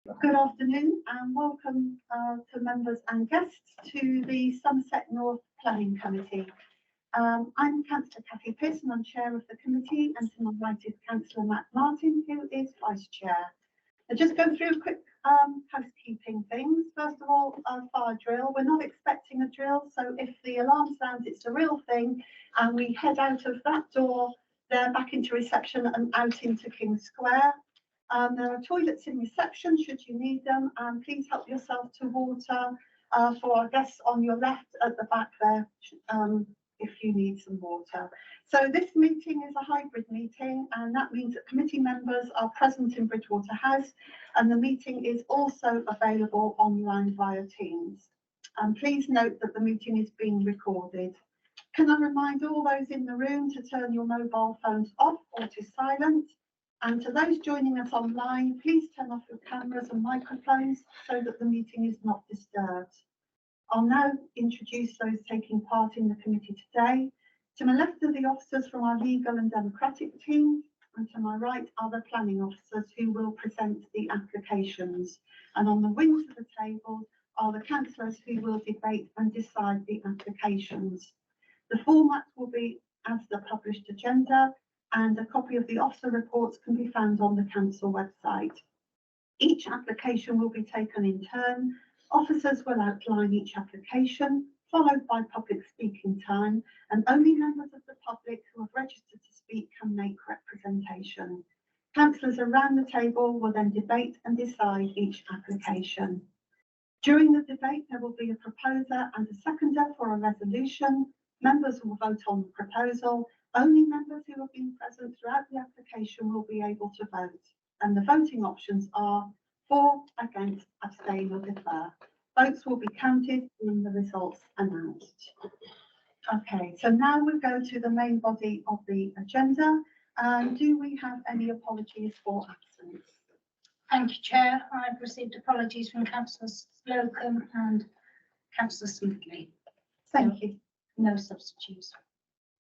Good afternoon and welcome to members and guests to the Somerset North Planning Committee. I'm Councillor Cathy Pearson, I'm chair of the committee, and to my right is Councillor Matt Martin, who is vice chair. I'll just go through a quick housekeeping things. First of all, fire drill. We're not expecting a drill, so if the alarm sounds, it's a real thing, and we head out of that door there back into reception and out into King Square. There are toilets in reception should you need them, and please help yourself to water for our guests on your left at the back there if you need some water. So this meeting is a hybrid meeting, and that means that committee members are present in Bridgewater House, and the meeting is also available online via Teams. And please note that the meeting is being recorded. Can I remind all those in the room to turn your mobile phones off or to silent? And to those joining us online, please turn off your cameras and microphones so that the meeting is not disturbed. I'll now introduce those taking part in the committee today. To my left are the officers from our legal and democratic team, and to my right are the planning officers who will present the applications. And on the wings of the table are the councillors who will debate and decide the applications. The format will be as the published agenda, and a copy of the officer reports can be found on the council website. Each application will be taken in turn. Officers will outline each application, followed by public speaking time, and only members of the public who have registered to speak can make representation. Councillors around the table will then debate and decide each application. During the debate, there will be a proposer and a seconder for a resolution. Members will vote on the proposal. Only members who have been present throughout the application will be able to vote, and the voting options are for, against, abstain or defer. Votes will be counted when the results announced. Okay, so now we'll go to the main body of the agenda. Do we have any apologies for absence? Thank you, Chair. I've received apologies from Councillor Slocum and Councillor Smithley. Thank you. No substitutes.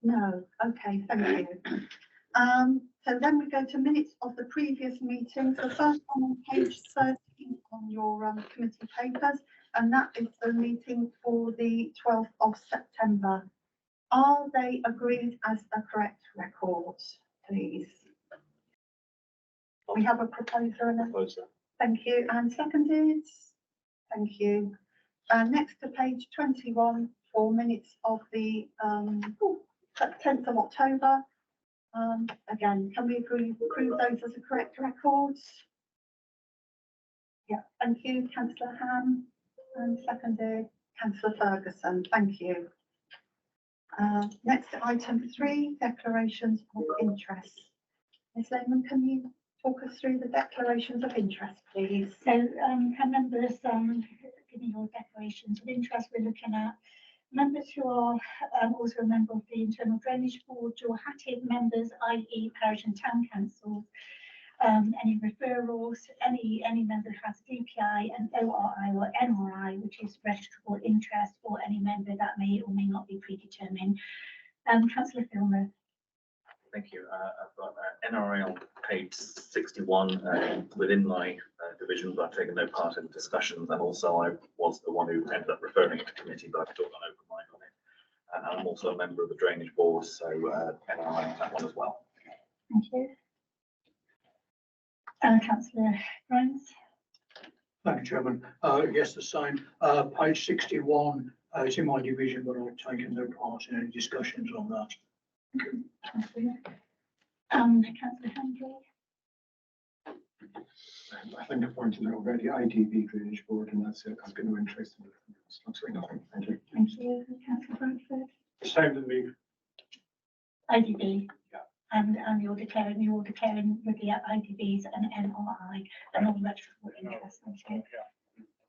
No, okay, thank you. So then we go to minutes of the previous meeting. So first one on page 13 on your committee papers, and that is the meeting for the 12th of September. Are they agreed as a correct record, please? We have a proposer and a thank you, and seconded. Thank you. Next to page 21 for minutes of the 10th of October. Again, can we approve those as a correct record? Yeah, thank you, Councillor Ham, and seconded Councillor Ferguson. Thank you. Next to item 3, declarations of interest. Ms. Lehman, can you talk us through the declarations of interest, please? So, can members give me your declarations of interest? We're looking at members who are also a member of the Internal Drainage Board, dual hatted members, i.e. parish and town councils, any referrals, any member who has DPI, and ORI or NRI, which is registrable interest, or any member that may or may not be predetermined. Councillor Filmer. Thank you. I've got NRI on page 61 within my division, but I've taken no part in discussions, and also I was the one who ended up referring it to committee, but I've still got an open mind on it. And I'm also a member of the drainage board, so NRI on that one as well. Thank you. Councillor Grimes. Thank you, Chairman. Yes, the same. Page 61 is in my division, but I've taken no part in any discussions on that. Councillor Hendry. I think I've pointed out already, IDB Drainage Board, and that's it. I've got no interest in it. Absolutely nothing. Thank you. Thank you. Councillor Bradford. Same with me. IDB. Yeah. And you're declaring with the IDBs and NRI and all registrable interest. Thank you.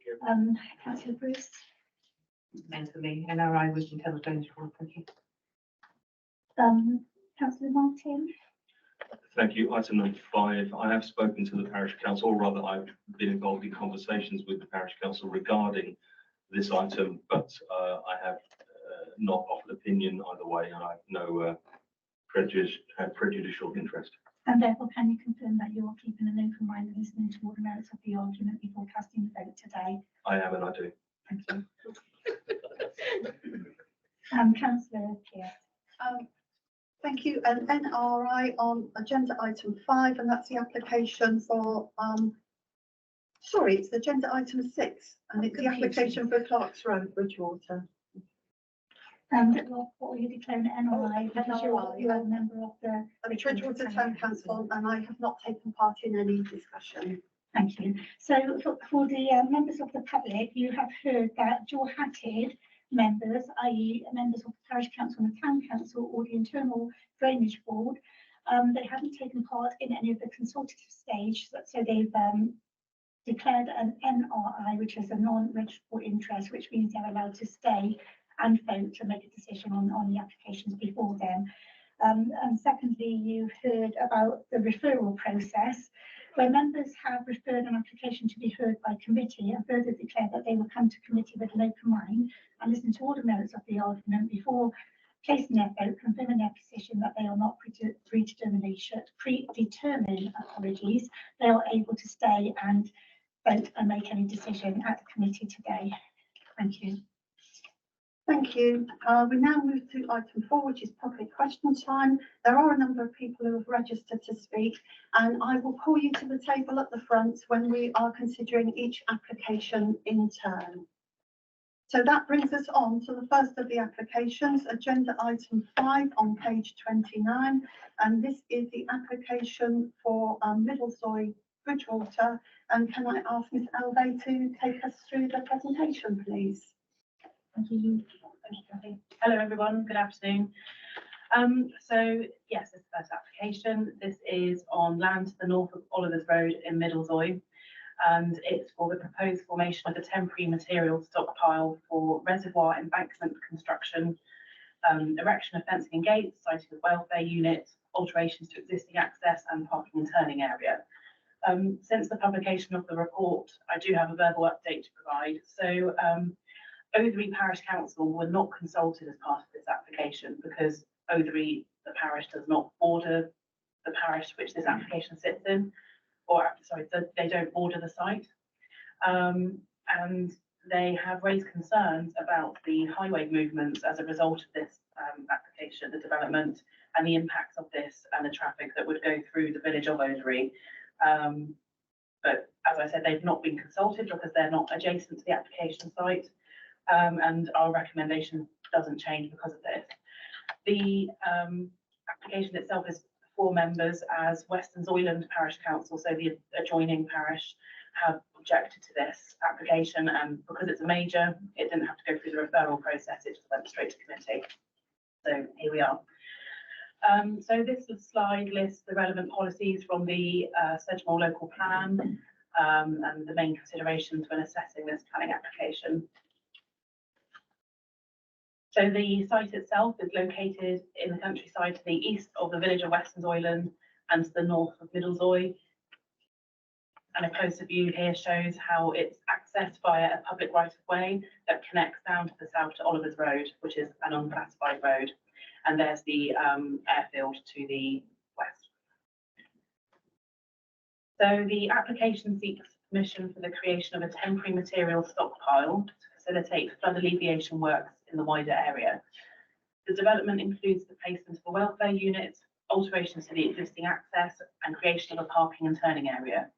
Yeah. Councillor Bruce. Same for me. NRI was Internal Drainage Board. Thank you. Councillor Martin. Thank you. Item number 5. I have spoken to the parish council, or rather I've been involved in conversations with the parish council regarding this item, but I have not offered opinion either way, and I have no prejudicial interest. And therefore, can you confirm that you are keeping an open mind and listening to all the merits of the argument before casting the vote today? I am and I do. Thank you. Councillor Pearce. Thank you. An NRI on agenda item 5, and that's the application for, sorry, it's agenda item 6, and it's the application for Clark's Road, Bridgewater. What were you declaring NRI? Because NRI, you're a member of the Bridgewater Town Council, and I have not taken part in any discussion. Thank you. So for the members of the public, you have heard that dual hatted members, i.e. members of the parish council and the town council or the internal drainage board, they haven't taken part in any of the consultative stage, so they've declared an NRI, which is a non-registrable interest, which means they're allowed to stay and vote to make a decision on the applications before them. And secondly, you've heard about the referral process, where members have referred an application to be heard by committee and further declared that they will come to committee with an open mind and listen to all the merits of the argument before placing their vote, confirming their position that they are not predetermined, apologies, they are able to stay and vote and make any decision at the committee today. Thank you. Thank you. We now move to item 4, which is public question time. There are a number of people who have registered to speak, and I will call you to the table at the front when we are considering each application in turn. So that brings us on to the first of the applications, agenda item 5 on page 29, and this is the application for Middlezoy Bridgewater. And can I ask Ms. Alvey to take us through the presentation, please? Thank you. Thank you, Kathy. Hello, everyone. Good afternoon. So yes, this is the first application. This is on land to the north of Oliver's Road in Middlezoy, and it's for the proposed formation of a temporary material stockpile for reservoir embankment construction, erection of fencing and gates, siting of welfare units, alterations to existing access and parking and turning area. Since the publication of the report, I do have a verbal update to provide. So Othery Parish Council were not consulted as part of this application because Othery, the parish, does not border the parish which this application sits in, or sorry, they don't border the site. And they have raised concerns about the highway movements as a result of this application, the development and the impacts of this and the traffic that would go through the village of Othery. But as I said, they've not been consulted because they're not adjacent to the application site. And our recommendation doesn't change because of this. The application itself is 4 members, as Western Zoyland Parish Council, so the adjoining parish, have objected to this application, and because it's a major, it didn't have to go through the referral process, it just went straight to committee. So here we are. So this slide lists the relevant policies from the Sedgemoor local plan and the main considerations when assessing this planning application. So the site itself is located in the countryside to the east of the village of Western Zoyland and to the north of Middlezoy. And a closer view here shows how it's accessed via a public right-of-way that connects down to the south to Oliver's Road, which is an unclassified road. And there's the airfield to the west. So the application seeks permission for the creation of a temporary material stockpile to facilitate flood alleviation works in the wider area. The development includes the placement of a welfare unit, alterations to the existing access, and creation of a parking and turning area.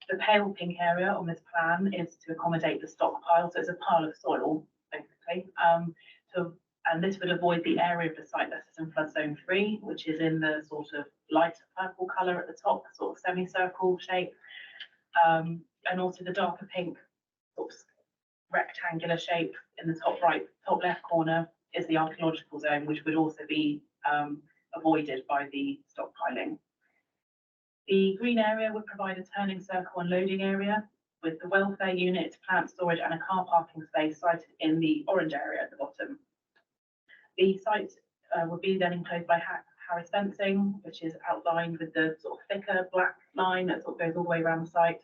The pale pink area on this plan is to accommodate the stockpile, so it's a pile of soil, basically. And this would avoid the area of the site that is in flood zone 3, which is in the sort of lighter purple colour at the top, the sort of semicircle shape, and also the darker pink sort of rectangular shape in the top right, top left corner is the archaeological zone, which would also be avoided by the stockpiling. The green area would provide a turning circle and loading area with the welfare unit, plant storage and a car parking space sited in the orange area at the bottom. The site would be then enclosed by Harris fencing, which is outlined with the sort of thicker black line that sort of goes all the way around the site.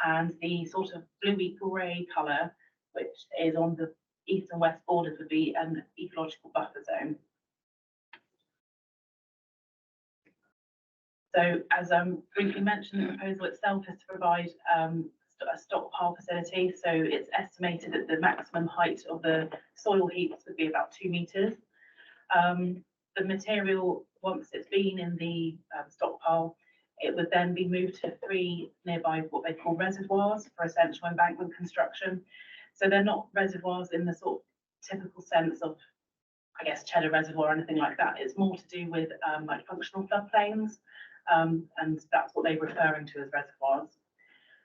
And the sort of bluey grey colour, which is on the east and west borders, would be an ecological buffer zone. So as briefly mentioned, the proposal itself is to provide a stockpile facility. So it's estimated that the maximum height of the soil heaps would be about 2 metres. The material, once it's been in the stockpile, it would then be moved to 3 nearby what they call reservoirs for essential embankment construction. So they're not reservoirs in the sort of typical sense of, I guess, Cheddar Reservoir or anything like that. It's more to do with like functional floodplains, and that's what they're referring to as reservoirs.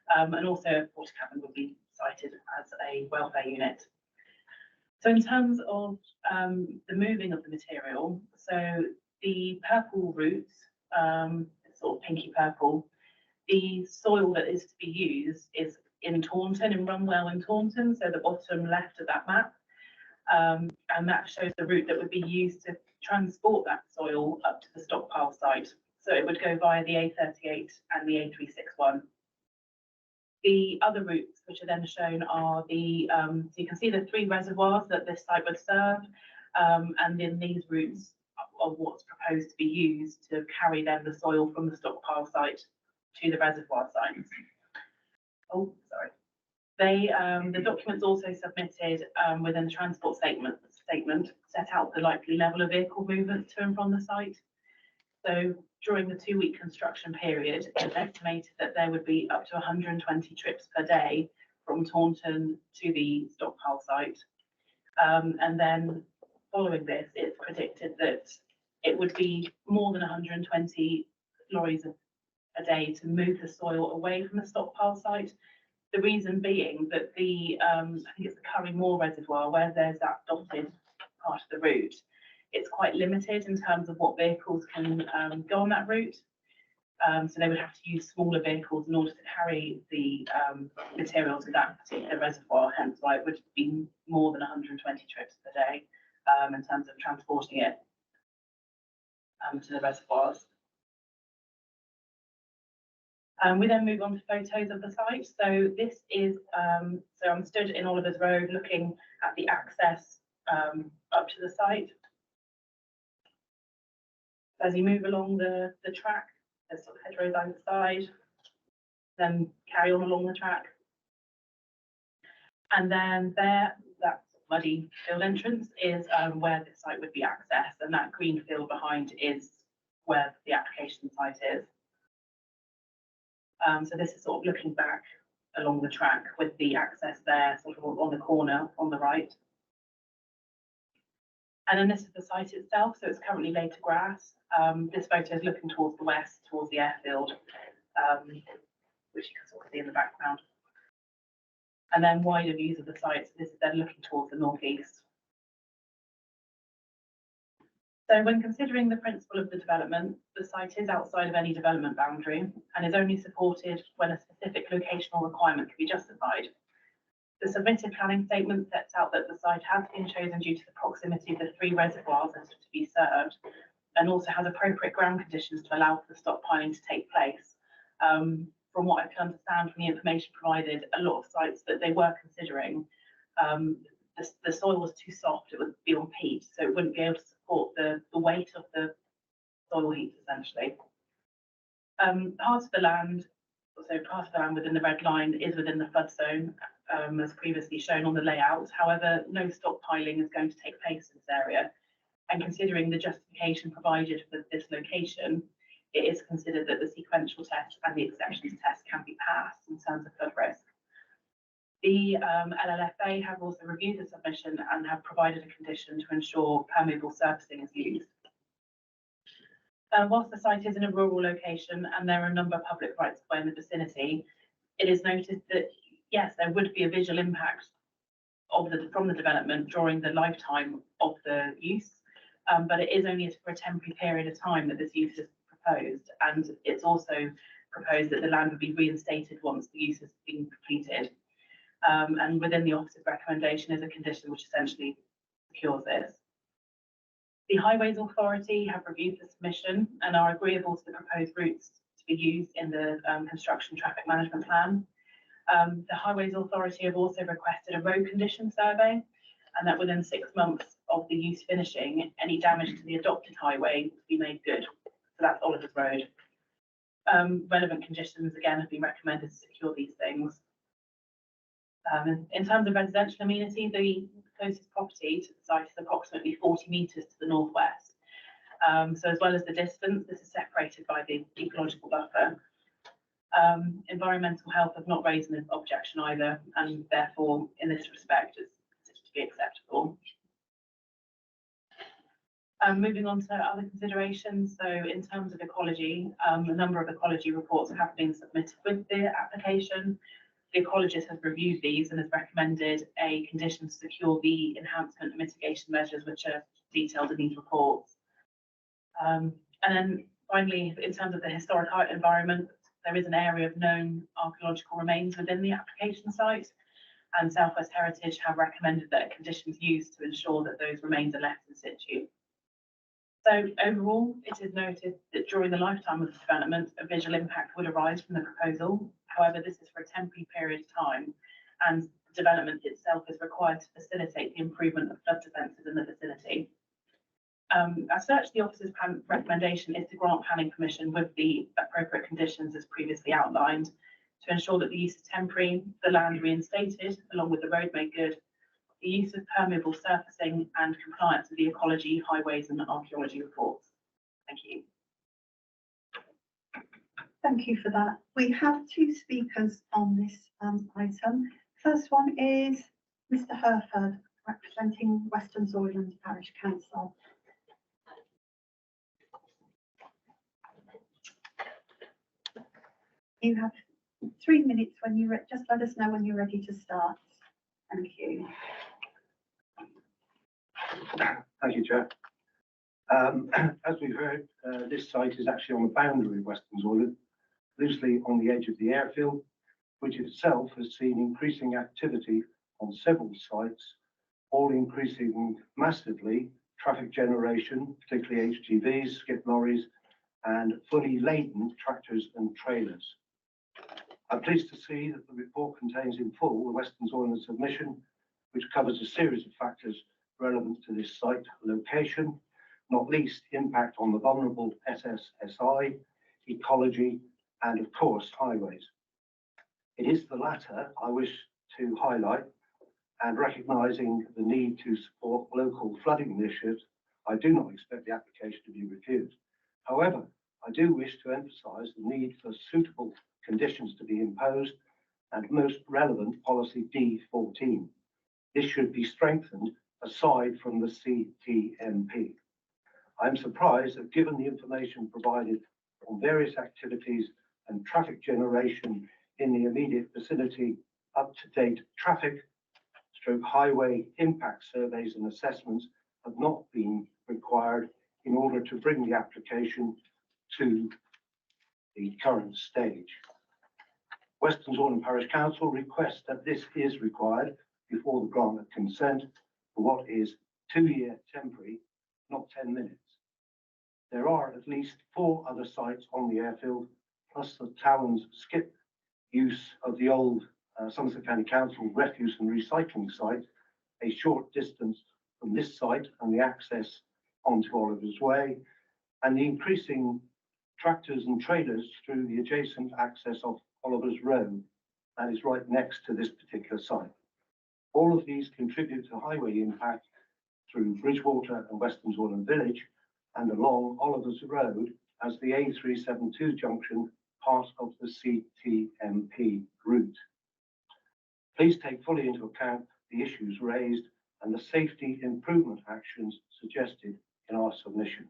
And also water cabin would be cited as a welfare unit. So in terms of the moving of the material, so the purple roots, sort of pinky purple, the soil that is to be used is in Taunton, in Runwell in Taunton, so the bottom left of that map. And that shows the route that would be used to transport that soil up to the stockpile site. So it would go via the A38 and the A361. The other routes, which are then shown, are the, so you can see the 3 reservoirs that this site would serve, and then these routes are what's proposed to be used to carry then the soil from the stockpile site to the reservoir sites. Oh, sorry. The documents also submitted within the transport statement set out the likely level of vehicle movement to and from the site. So during the 2-week construction period, it's estimated that there would be up to 120 trips per day from Taunton to the stockpile site. And then following this, it's predicted that it would be more than 120 lorries a day to move the soil away from the stockpile site. The reason being that the, I think it's the Curry Moor Reservoir, where there's that dotted part of the route, it's quite limited in terms of what vehicles can go on that route. So they would have to use smaller vehicles in order to carry the material to that particular reservoir, hence why it would be more than 120 trips per day in terms of transporting it to the reservoirs. We then move on to photos of the site. So this is, so I'm stood in Oliver's Road looking at the access up to the site. As you move along the track, there's sort of hedgerows either side, then carry on along the track. And then there, that muddy field entrance is where the site would be accessed, and that green field behind is where the application site is. So this is sort of looking back along the track with the access there, sort of on the corner on the right. And then this is the site itself, so it's currently laid to grass. This photo is looking towards the west, towards the airfield, which you can sort of see in the background. And then wider views of the site, so this is then looking towards the northeast. So when considering the principle of the development, the site is outside of any development boundary and is only supported when a specific locational requirement can be justified. The submitted planning statement sets out that the site has been chosen due to the proximity of the 3 reservoirs that are to be served, and also has appropriate ground conditions to allow for the stockpiling to take place. From what I can understand from the information provided, a lot of sites that they were considering, the soil was too soft, it would be on peat, so it wouldn't be able to support the weight of the soil heaps essentially. Part of the land within the red line is within the flood zone, as previously shown on the layout. However, no stockpiling is going to take place in this area. And considering the justification provided for this location, it is considered that the sequential test and the exceptions test can be passed in terms of flood risk. The LLFA have also reviewed the submission and have provided a condition to ensure permeable surfacing is used. Whilst the site is in a rural location and there are a number of public rights of way in the vicinity, it is noted that, yes, there would be a visual impact from the development during the lifetime of the use, but it is only for a temporary period of time that this use is proposed, and it's also proposed that the land would be reinstated once the use has been completed. And within the office's recommendation is a condition which essentially secures this. The Highways Authority have reviewed the submission and are agreeable to the proposed routes to be used in the construction traffic management plan. The Highways Authority have also requested a road condition survey, and that within 6 months of the use finishing, any damage to the adopted highway would be made good. So that's Oliver's Road. Relevant conditions, again, have been recommended to secure these things. In terms of residential amenity, the closest property to the site is approximately 40 metres to the northwest. So as well as the distance, this is separated by the ecological buffer. Environmental health have not raised an objection either, and therefore, in this respect, it's considered to be acceptable. Moving on to other considerations. So in terms of ecology, a number of ecology reports have been submitted with the application. The ecologist has reviewed these and has recommended a condition to secure the enhancement and mitigation measures which are detailed in these reports. And then finally, in terms of the historic environment, there is an area of known archaeological remains within the application site, and South West Heritage have recommended that a condition is used to ensure that those remains are left in situ. So overall, it is noted that during the lifetime of the development, a visual impact would arise from the proposal. However, this is for a temporary period of time, and the development itself is required to facilitate the improvement of flood defences in the vicinity. As such, the officer's recommendation is to grant planning permission with the appropriate conditions as previously outlined, to ensure that the use is temporary, the land reinstated along with the road made good, the use of permeable surfacing, and compliance with the ecology, highways and archaeology reports. Thank you. Thank you for that. We have two speakers on this item. First one is Mr. Herford, representing Western Zoyland Parish Council. You have 3 minutes when you're just let us know when you're ready to start. Thank you. Thank you, Chair. As we've heard, this site is actually on the boundary of Western Zoyland, loosely on the edge of the airfield, which itself has seen increasing activity on several sites, all increasing massively traffic generation, particularly HGVs, skip lorries, and fully laden tractors and trailers. I'm pleased to see that the report contains in full the Western Zoyland submission, which covers a series of factors relevant to this site location, not least impact on the vulnerable SSSI, ecology, and of course, highways. It is the latter I wish to highlight, and recognising the need to support local flooding initiatives, I do not expect the application to be refused. However, I do wish to emphasise the need for suitable conditions to be imposed, and most relevant policy D14. This should be strengthened aside from the CTMP. I'm surprised that given the information provided on various activities and traffic generation in the immediate vicinity, up-to-date traffic / highway impact surveys and assessments have not been required in order to bring the application to the current stage. Western Zoyland Parish Council requests that this is required before the grant of consent for what is 2-year temporary, not 10 minutes. There are at least 4 other sites on the airfield, plus the town's skip use of the old Somerset County Council refuse and recycling site, a short distance from this site and the access onto Oliver's Way, and the increasing tractors and trailers through the adjacent access of Oliver's Road that is right next to this particular site. All of these contribute to highway impact through Bridgewater and Western Zoyland Village and along Oliver's Road as the A372 junction, part of the CTMP route. Please take fully into account the issues raised and the safety improvement actions suggested in our submission.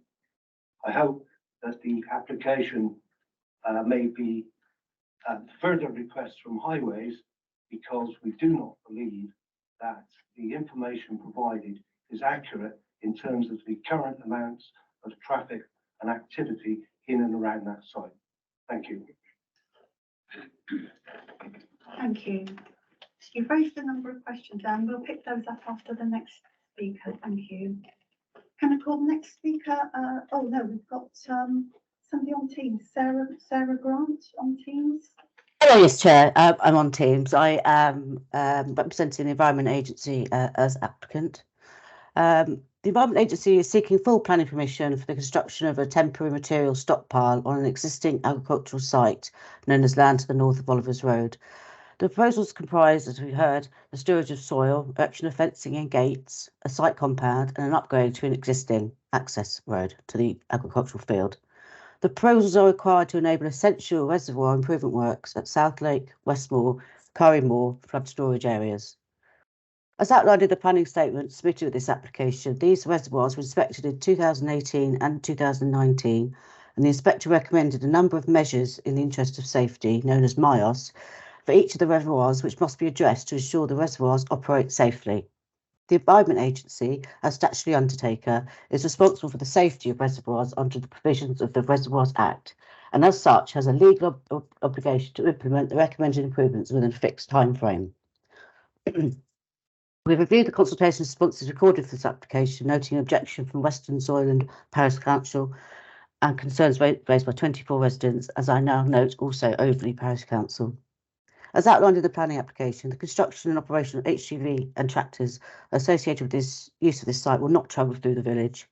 I hope that the application may be further requests from highways, because we do not believe that the information provided is accurate in terms of the current amounts of traffic and activity in and around that site. Thank you. Thank you. You've raised a number of questions and we'll pick those up after the next speaker. Thank you. Can I call the next speaker? Oh no, we've got somebody on Teams. Sarah Grant on Teams. Hello, yes, Chair. I'm on Teams. I am representing the Environment Agency as applicant. The Environment Agency is seeking full planning permission for the construction of a temporary material stockpile on an existing agricultural site known as land to the north of Oliver's Road. The proposals comprise, as we heard, the storage of soil, erection of fencing and gates, a site compound, and an upgrade to an existing access road to the agricultural field. The proposals are required to enable essential reservoir improvement works at South Lake, Westmoor, Curry Moor flood storage areas. As outlined in the planning statement submitted with this application, these reservoirs were inspected in 2018 and 2019, and the inspector recommended a number of measures in the interest of safety, known as MIOS, for each of the reservoirs, which must be addressed to ensure the reservoirs operate safely. The Environment Agency, as statutory undertaker, is responsible for the safety of reservoirs under the provisions of the Reservoirs Act, and as such has a legal obligation to implement the recommended improvements within a fixed time frame. We've reviewed the consultation responses recorded for this application, noting an objection from Western Soiland Parish Council and concerns raised by 24 residents, as I now note also Overley Parish Council. As outlined in the planning application, the construction and operation of HGV and tractors associated with this use of this site will not travel through the village,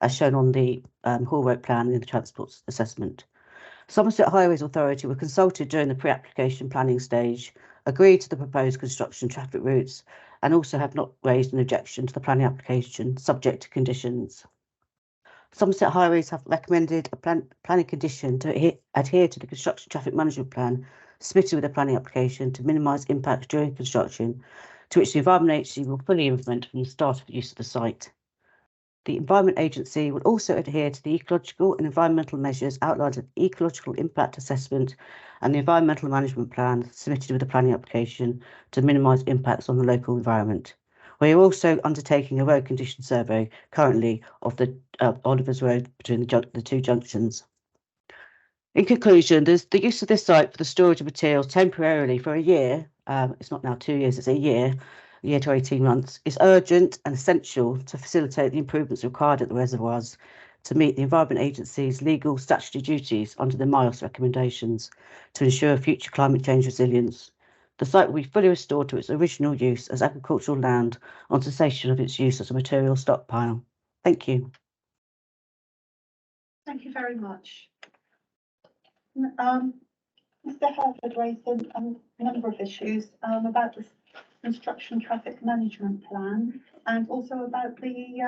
as shown on the Hall Road plan in the transport assessment. Somerset Highways Authority were consulted during the pre-application planning stage, agreed to the proposed construction traffic routes, and also have not raised an objection to the planning application subject to conditions. Somerset Highways have recommended a planning condition to adhere to the construction traffic management plan submitted with the planning application to minimise impacts during construction, to which the Environment Agency will fully implement from the start of use of the site. The Environment Agency will also adhere to the ecological and environmental measures outlined in the Ecological Impact Assessment and the Environmental Management Plan submitted with the planning application to minimise impacts on the local environment. We are also undertaking a road condition survey currently of the Oliver's Road between the two junctions. In conclusion, the use of this site for the storage of materials temporarily for a year, it's not now 2 years, it's a year to 18 months, is urgent and essential to facilitate the improvements required at the reservoirs to meet the Environment Agency's legal statutory duties under the MIOS recommendations to ensure future climate change resilience. The site will be fully restored to its original use as agricultural land on cessation of its use as a material stockpile. Thank you. Thank you very much. Mr. Herford raised a number of issues about the construction traffic management plan and also about the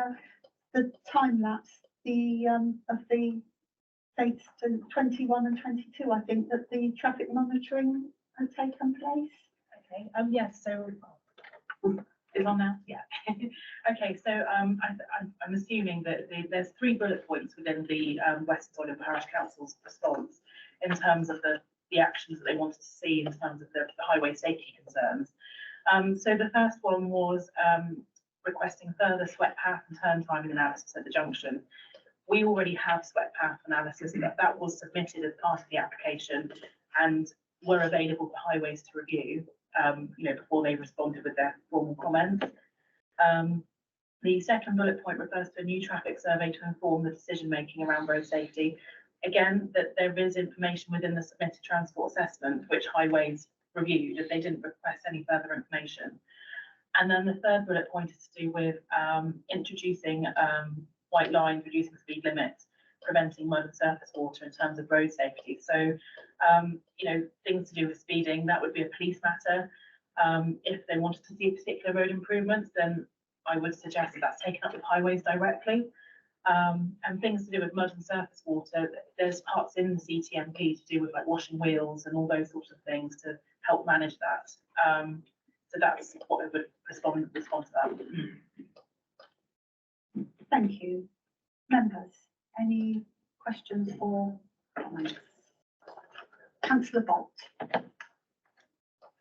time lapse of the dates to 21 and 22. I think that the traffic monitoring has taken place. Okay, yes, so is on now, yeah. Okay, so I'm assuming that there's 3 bullet points within the West Soiland Parish Council's response in terms of the actions that they wanted to see in terms of the highway safety concerns. So the first one was requesting further sweat path and turn timing analysis at the junction. We already have sweat path analysis that was submitted as part of the application and were available for highways to review, before they responded with their formal comments. The second bullet point refers to a new traffic survey to inform the decision making around road safety. Again, that there is information within the submitted transport assessment which highways reviewed if they didn't request any further information. And then the third bullet point is to do with introducing white lines, reducing speed limits, preventing mud and surface water in terms of road safety. So, things to do with speeding, that would be a police matter. If they wanted to see particular road improvements, then I would suggest that that's taken up with highways directly. And things to do with mud and surface water, there's parts in the CTMP to do with like washing wheels and all those sorts of things to help manage that. So that's what I would respond to that. Thank you. Members, any questions or comments? Councillor Bolt.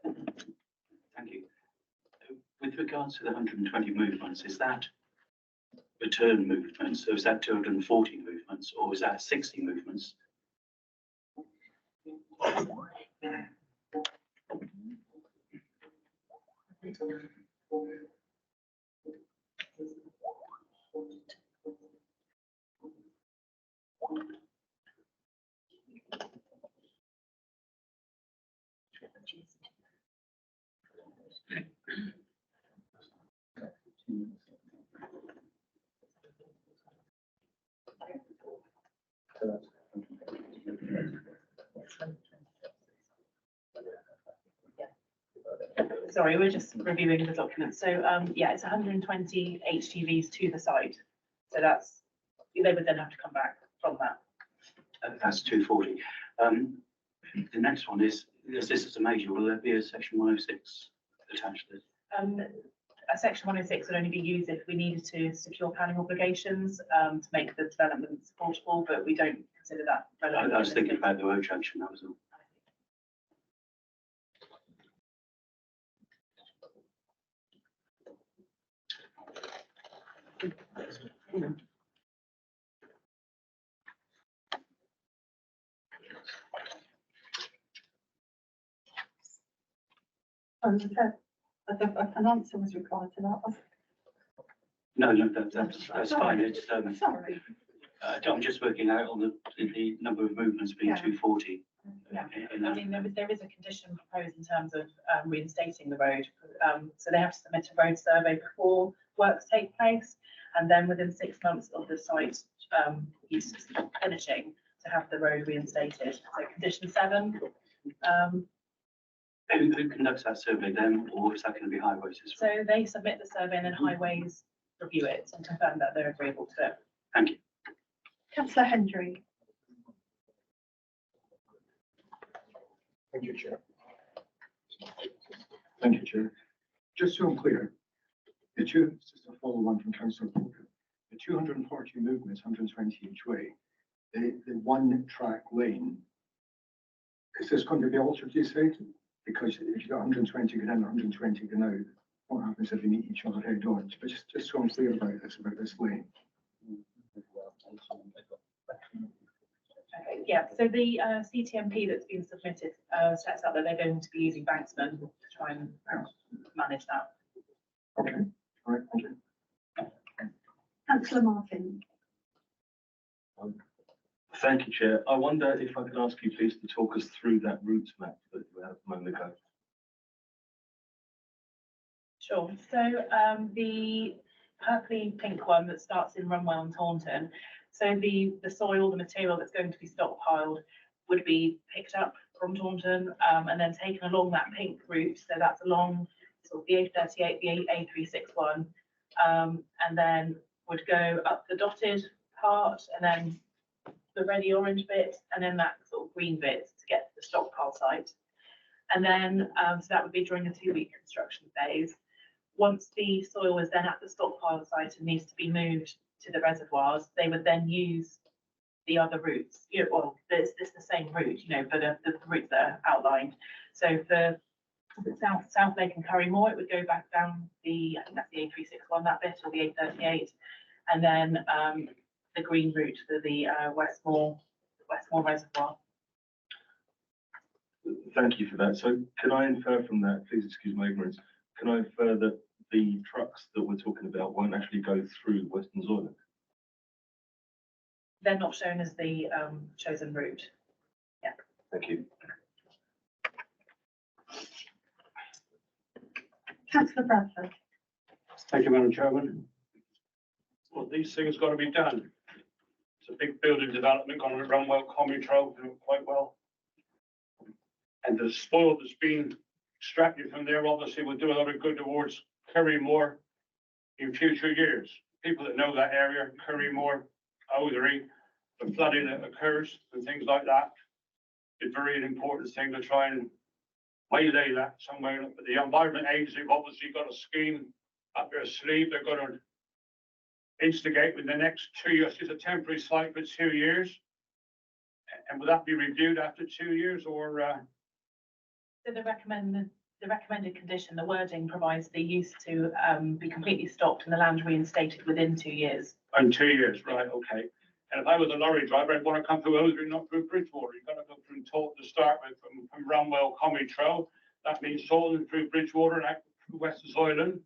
Thank you. With regards to the 120 movements, is that return movements? So is that 240 movements or is that 60 movements? Sorry, we're just reviewing the document. So, yeah, it's 120 HGVs to the site. So that's, they would then have to come back from that. That's 240. The next one is, as this is a major, will there be a section 106 attached to this? A section 106 would only be used if we needed to secure planning obligations to make the development supportable, but we don't consider that relevant. I was thinking about the road junction, that was all. An answer was required to that. No, that's fine. It's, Sorry. I'm just working out on the number of movements being Yeah. 240. Yeah. in I that. mean, there is a condition proposed in terms of reinstating the road. So they have to submit a road survey before works take place, and then within 6 months of the site use finishing to have the road reinstated. So condition 7. Who conducts that survey then, or is that going to be highways as well? So they submit the survey and then highways review it and confirm that they're agreeable to it. Thank you. Councillor Hendry. Thank you, Chair. Thank you, Chair. Just so I'm clear, this is a follow on from Councillor Porter. The 240 movements, 120 each way, the one track lane, is this going to be altered, you say? Because if you've got 120 going in, 120 going out, what happens if they meet each other head on? But just so I'm clear about this lane. Okay, yeah, so the CTMP that's been submitted sets out that they're going to be using Banksman to try and manage that. Okay, all right, thank you. Councillor Martin. Thank you, Chair. I wonder if I could ask you please to talk us through that route map that you had a moment ago. Sure. So the purpley pink one that starts in Runwell and Taunton. So the soil, the material that's going to be stockpiled would be picked up from Taunton and then taken along that pink route. So that's along sort of the A38, the A361, and then would go up the dotted part and then the reddy orange bit and then that sort of green bit to get to the stockpile site. And then so that would be during a 2-week construction phase. Once the soil is then at the stockpile site and needs to be moved to the reservoirs, they would then use the other routes. You know, well, it's the same route, you know, but the routes that are outlined. So for South Lake and Currymore, it would go back down I think that's the A361, that bit, or the A38, and then the green route for the Westmore Reservoir. Thank you for that. So can I infer from that, please excuse my ignorance, can I infer that the trucks that we're talking about won't actually go through Western Zoyland? They're not shown as the chosen route. Yeah. Thank you. Councillor Bradford. Thank you, Madam Chairman. Well, these things got to be done. It's a big building development going to run well, Commutrow, doing quite well. And the spoil that's been extracted from there obviously will do a lot of good towards Currymore in future years. People that know that area, Currymore, Othery, the flooding that occurs and things like that, it's very an important thing to try and waylay that somewhere. But the Environment Agency have obviously got a scheme up their sleeve. They're going to instigate within the next 2 years. It's a temporary site for 2 years. And will that be reviewed after 2 years or? So the recommended condition, the wording provides the use to be completely stopped and the land reinstated within 2 years. In 2 years, right, okay. And if I was a lorry driver, I'd want to come through Othery, not through Bridgewater. You've got to go through Taunton to start with, from Runwell, Commutrow. That means Taunton through Bridgewater and out through West Zoyland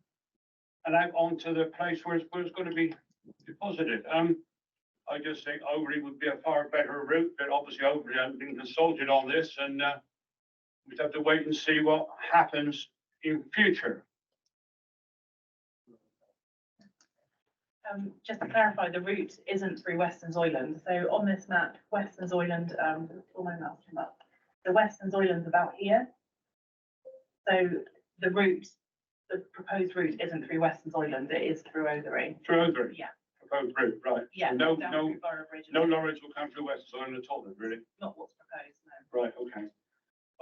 and out onto the place where it's going to be deposited. I just think Othery would be a far better route, but obviously Othery hasn't been consulted on this, and we'd have to wait and see what happens in future. Just to clarify, the route isn't through Western Zoyland. So on this map, Western Zoyland, all my mouse came up. The Western Zoyland's about here. So the route, the proposed route isn't through Western Zoyland, it is through Othery. Through Othery? Yeah. Proposed route, right. So Yeah. No, down no, through Borough Bridge. no lorries will come through West Zoyland at all, then, really? Not what's proposed, no. Right, okay.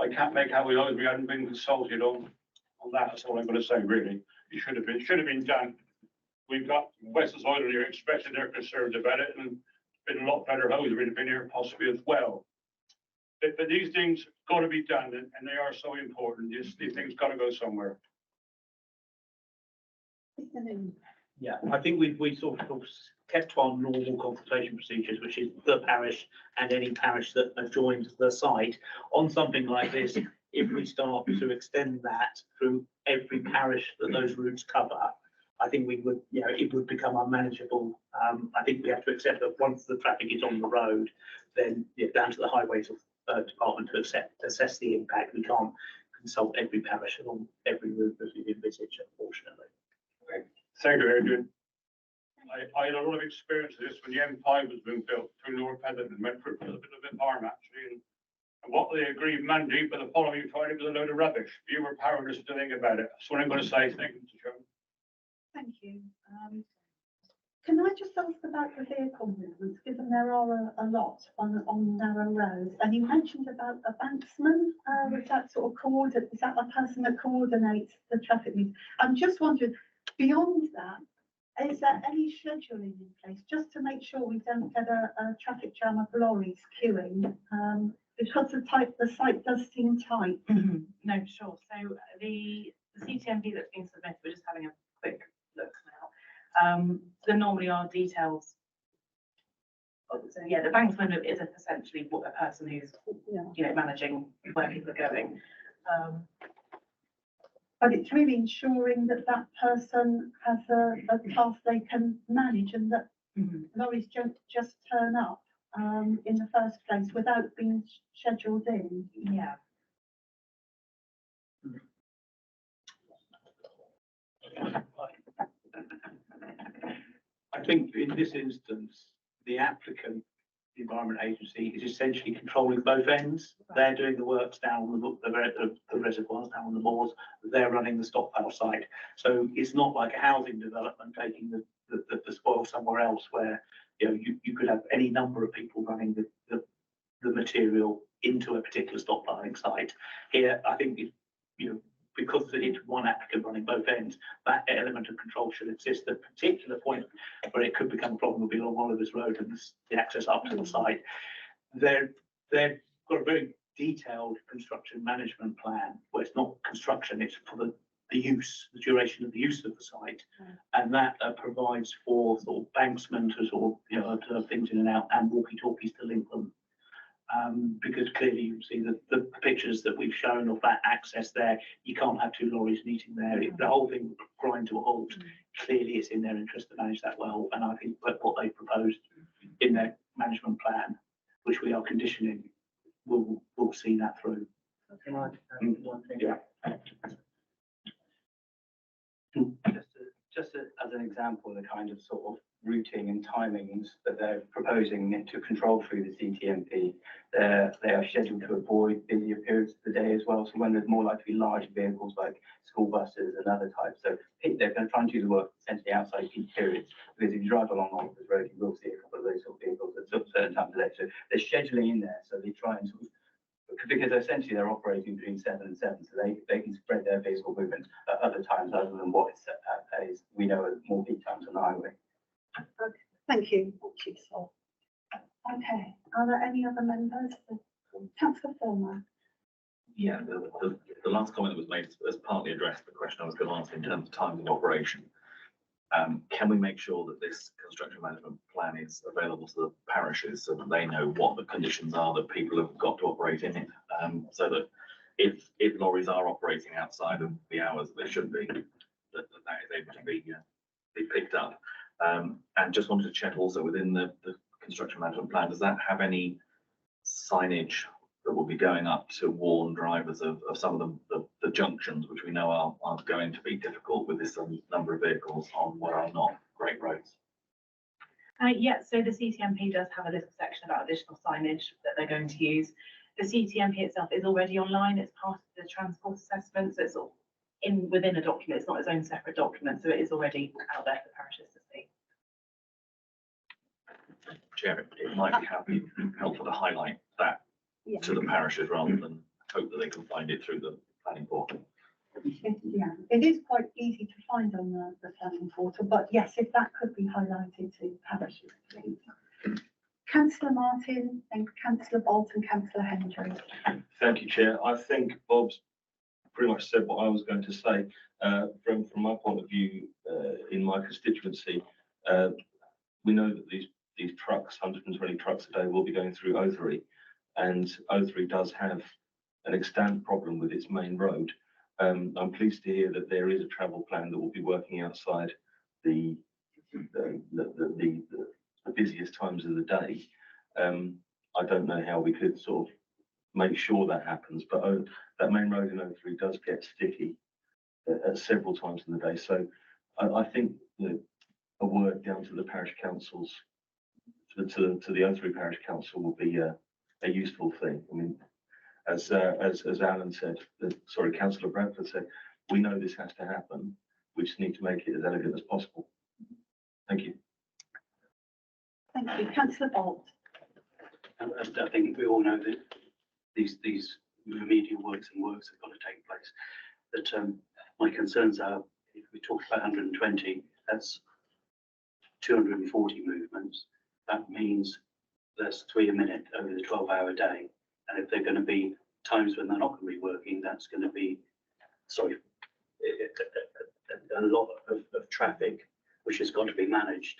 I can't make out we hadn't been consulted on that, that's all I'm gonna say, really. It should have been done. We've got West Zoyland here expressing their concerns about it, and it's been a lot better if Othery had been here possibly as well. But these things gotta be done, and they are so important, these things gotta go somewhere. Yeah, I think we sort of kept to our normal consultation procedures, which is the parish and any parish that adjoins the site. On something like this, if we start to extend that through every parish that those routes cover, I think we would, it would become unmanageable. I think we have to accept that once the traffic is on the road, then down to the highways department to assess the impact. We can't consult every parish along every route as we envisage, unfortunately. Thank you, Adrian. I had a lot of experience with this when the M5 was being built through North Heather and went for a bit of harm actually. And what they agreed Monday, but the following Friday was a load of rubbish. You were powerless to do anything about it. That's what I'm going to say. Thank you, Mr. Chairman. Thank you. Can I just ask about the vehicle movements, given there are a lot on narrow roads? And you mentioned about a banksman, was that sort of is that the person that coordinates the traffic movement? I'm just wondering, beyond that, is there any scheduling in place just to make sure we don't get a traffic jam of lorries queuing? Because the site does seem tight. No, sure. So the CTMP that's been submitted, we're just having a quick look now. There normally are details. So yeah, the banksman is essentially what a person who's managing where people are going. But it's really ensuring that that person has a task they can manage, and that lorries don't just turn up in the first place without being scheduled in. Yeah. I think in this instance, the applicant, the Environment Agency, is essentially controlling both ends. They're doing the works down the reservoirs, down on the moors. They're running the stockpile site. So it's not like a housing development taking the spoil somewhere else, where you could have any number of people running the material into a particular stockpiling site. Here, I think because it's one applicant running both ends, that element of control should exist. The particular point where it could become a problem will be along Oliver's Road and the access up to the site. They've got a very detailed construction management plan where it's not construction, it's for the use, the duration of the use of the site. And that provides for sort of banksmen to sort of, observe things in and out, and walkie-talkies to link them. Because clearly you see the pictures that we've shown of that access there, you can't have two lorries meeting there. The whole thing would grind to a halt. Clearly it's in their interest to manage that well, and I think that what they proposed in their management plan, which we are conditioning, will see that through. Can I add one thing? Yeah. Just as an example, the kind of sort of routing and timings that they're proposing to control through the CTMP, they are scheduled to avoid busier periods of the day as well. So when there's more likely to be large vehicles like school buses and other types, so they're going to try and do the work essentially outside peak periods. Because if you drive along Oliver's Road, you will see a couple of those sort of vehicles at certain times of the day. So they're scheduling in there, so they try and sort of, because essentially they're operating between 7 and 7, so they can spread their vehicle movement at other times other than what is we know are more peak times on the highway. Okay, thank you. Okay, are there any other members? Councillor Filmer. Yeah, the last comment that was made has partly addressed the question I was going to ask in terms of times of operation. Can we make sure that this construction management plan is available to the parishes so that they know what the conditions are that people have got to operate in it, so that if lorries are operating outside of the hours that they should be, that is able to be picked up. And just wanted to check also within the construction management plan, does that have any signage that will be going up to warn drivers of some of the junctions, which we know are going to be difficult with this number of vehicles on what are not great roads? Yeah, so the CTMP does have a little section about additional signage that they're going to use. The CTMP itself is already online. It's part of the transport assessment, so it's all within a document. It's not its own separate document, so it is already out there for parishes to see. Chair, it might be helpful to highlight that Yeah. to the parishes rather than hope that they can find it through the planning portal. Yeah, it is quite easy to find on the planning portal, but yes, if that could be highlighted to parishes, please. Councillor Martin and Councillor Bolt and Councillor Hendry. Thank you, Chair. I think Bob's pretty much said what I was going to say. From my point of view, in my constituency, we know that these trucks, 120 trucks a day, will be going through O3, and O3 does have an extant problem with its main road. I'm pleased to hear that there is a travel plan that will be working outside the busiest times of the day. I don't know how we could sort of make sure that happens, but that main road in O3 does get sticky at several times in the day. So I think a word down to the parish councils, to the O3 parish council, will be a useful thing. I mean, as Alan said, Councillor Bradford said, we know this has to happen. We just need to make it as elegant as possible. Thank you. Thank you. Councillor Bolt. I think we all know that these remedial works have got to take place. But my concerns are, if we talk about 120, that's 240 movements. That means that's 3 a minute over the 12-hour day. And if they're going to be times when they're not going to be working, that's going to be, a lot of traffic, which has got to be managed.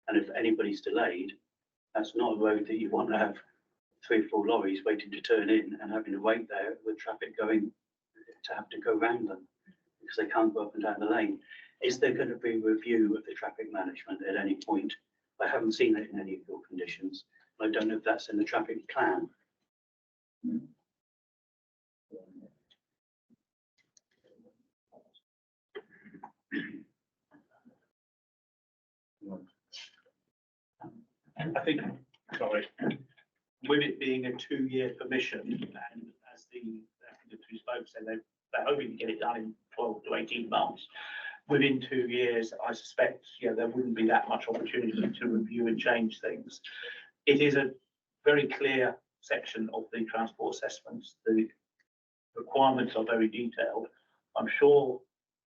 And if anybody's delayed, that's not a road that you want to have 3 or 4 lorries waiting to turn in and having to wait there with traffic going to have to go around them because they can't go up and down the lane. Is there going to be a review of the traffic management at any point? I haven't seen it in any of your conditions. I don't know if that's in the traffic plan. I think, sorry, with it being a 2-year permission, and as the two spoke said, they're hoping to get it done in 12 to 18 months. Within 2 years, I suspect, there wouldn't be that much opportunity to review and change things. It is a very clear section of the transport assessments. The requirements are very detailed. I'm sure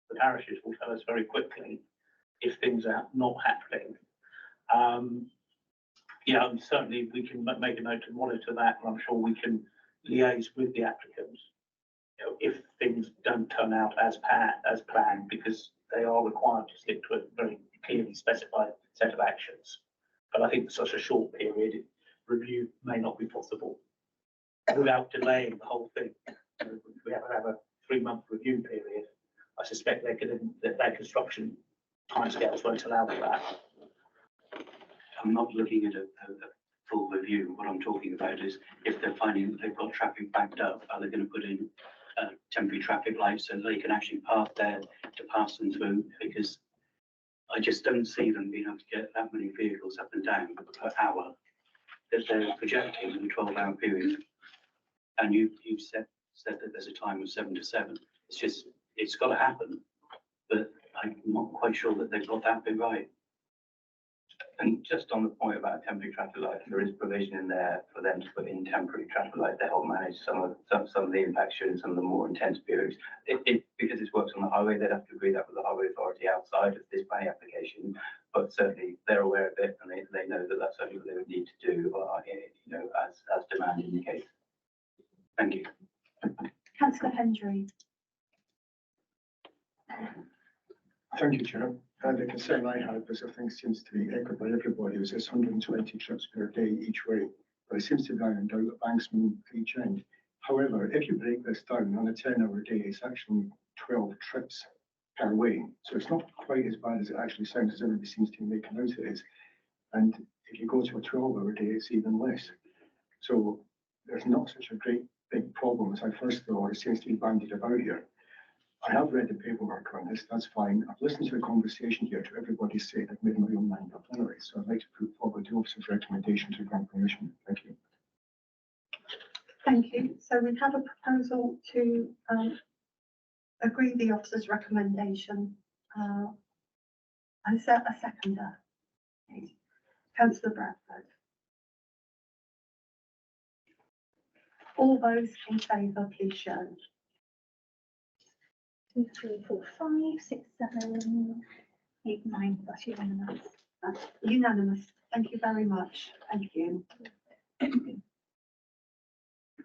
the parishes will tell us very quickly if things are not happening. And certainly we can make a note to monitor that, and I'm sure we can liaise with the applicants, if things don't turn out as planned, because they are required to stick to a very clearly specified set of actions. But I think such a short period review may not be possible without delaying the whole thing. If we have a 3-month review period, I suspect their construction timescales won't allow for that. I'm not looking at a full review. What I'm talking about is if they're finding that they've got traffic backed up, are they going to put in temporary traffic lights so they can actually park there to pass them through? Because I just don't see them being able to get that many vehicles up and down per hour that they're projecting in a 12-hour period. And you said that there's a time of 7 to 7. It's got to happen, but I'm not quite sure that they've got that bit right. And just on the point about temporary traffic lights, there is provision in there for them to put in temporary traffic lights to help manage some of the impacts during some of the more intense periods. Because it works on the highway, they'd have to agree that with the highway authority outside of this planning application. But certainly they're aware of it, and they know that that's something that they would need to do, as demand indicates. Thank you. Councillor Hendry. Thank you, Chair. The concern I have, as I think seems to be echoed by everybody, is this 120 trips per day each way. But it seems to be ironed out at Banksman each end. However, if you break this down on a 10-hour day, it's actually 12 trips per way. So it's not quite as bad as it actually sounds, as everybody seems to be making out it is. And if you go to a 12-hour day, it's even less. So there's not such a great big problem as I first thought. It seems to be bandied about here. I have read the paperwork on this, that's fine. I've listened to the conversation here to everybody say they've made my own mind up anyway, so I'd like to put forward the officer's recommendation to grant permission. Thank you. Thank you. So we have a proposal to agree the officer's recommendation. I set a seconder. Councillor Bradford. All those in favour, please show. 2, 3, 4, 5, 6, 7, 8, 9. That's unanimous. That's unanimous. Thank you very much. Thank you.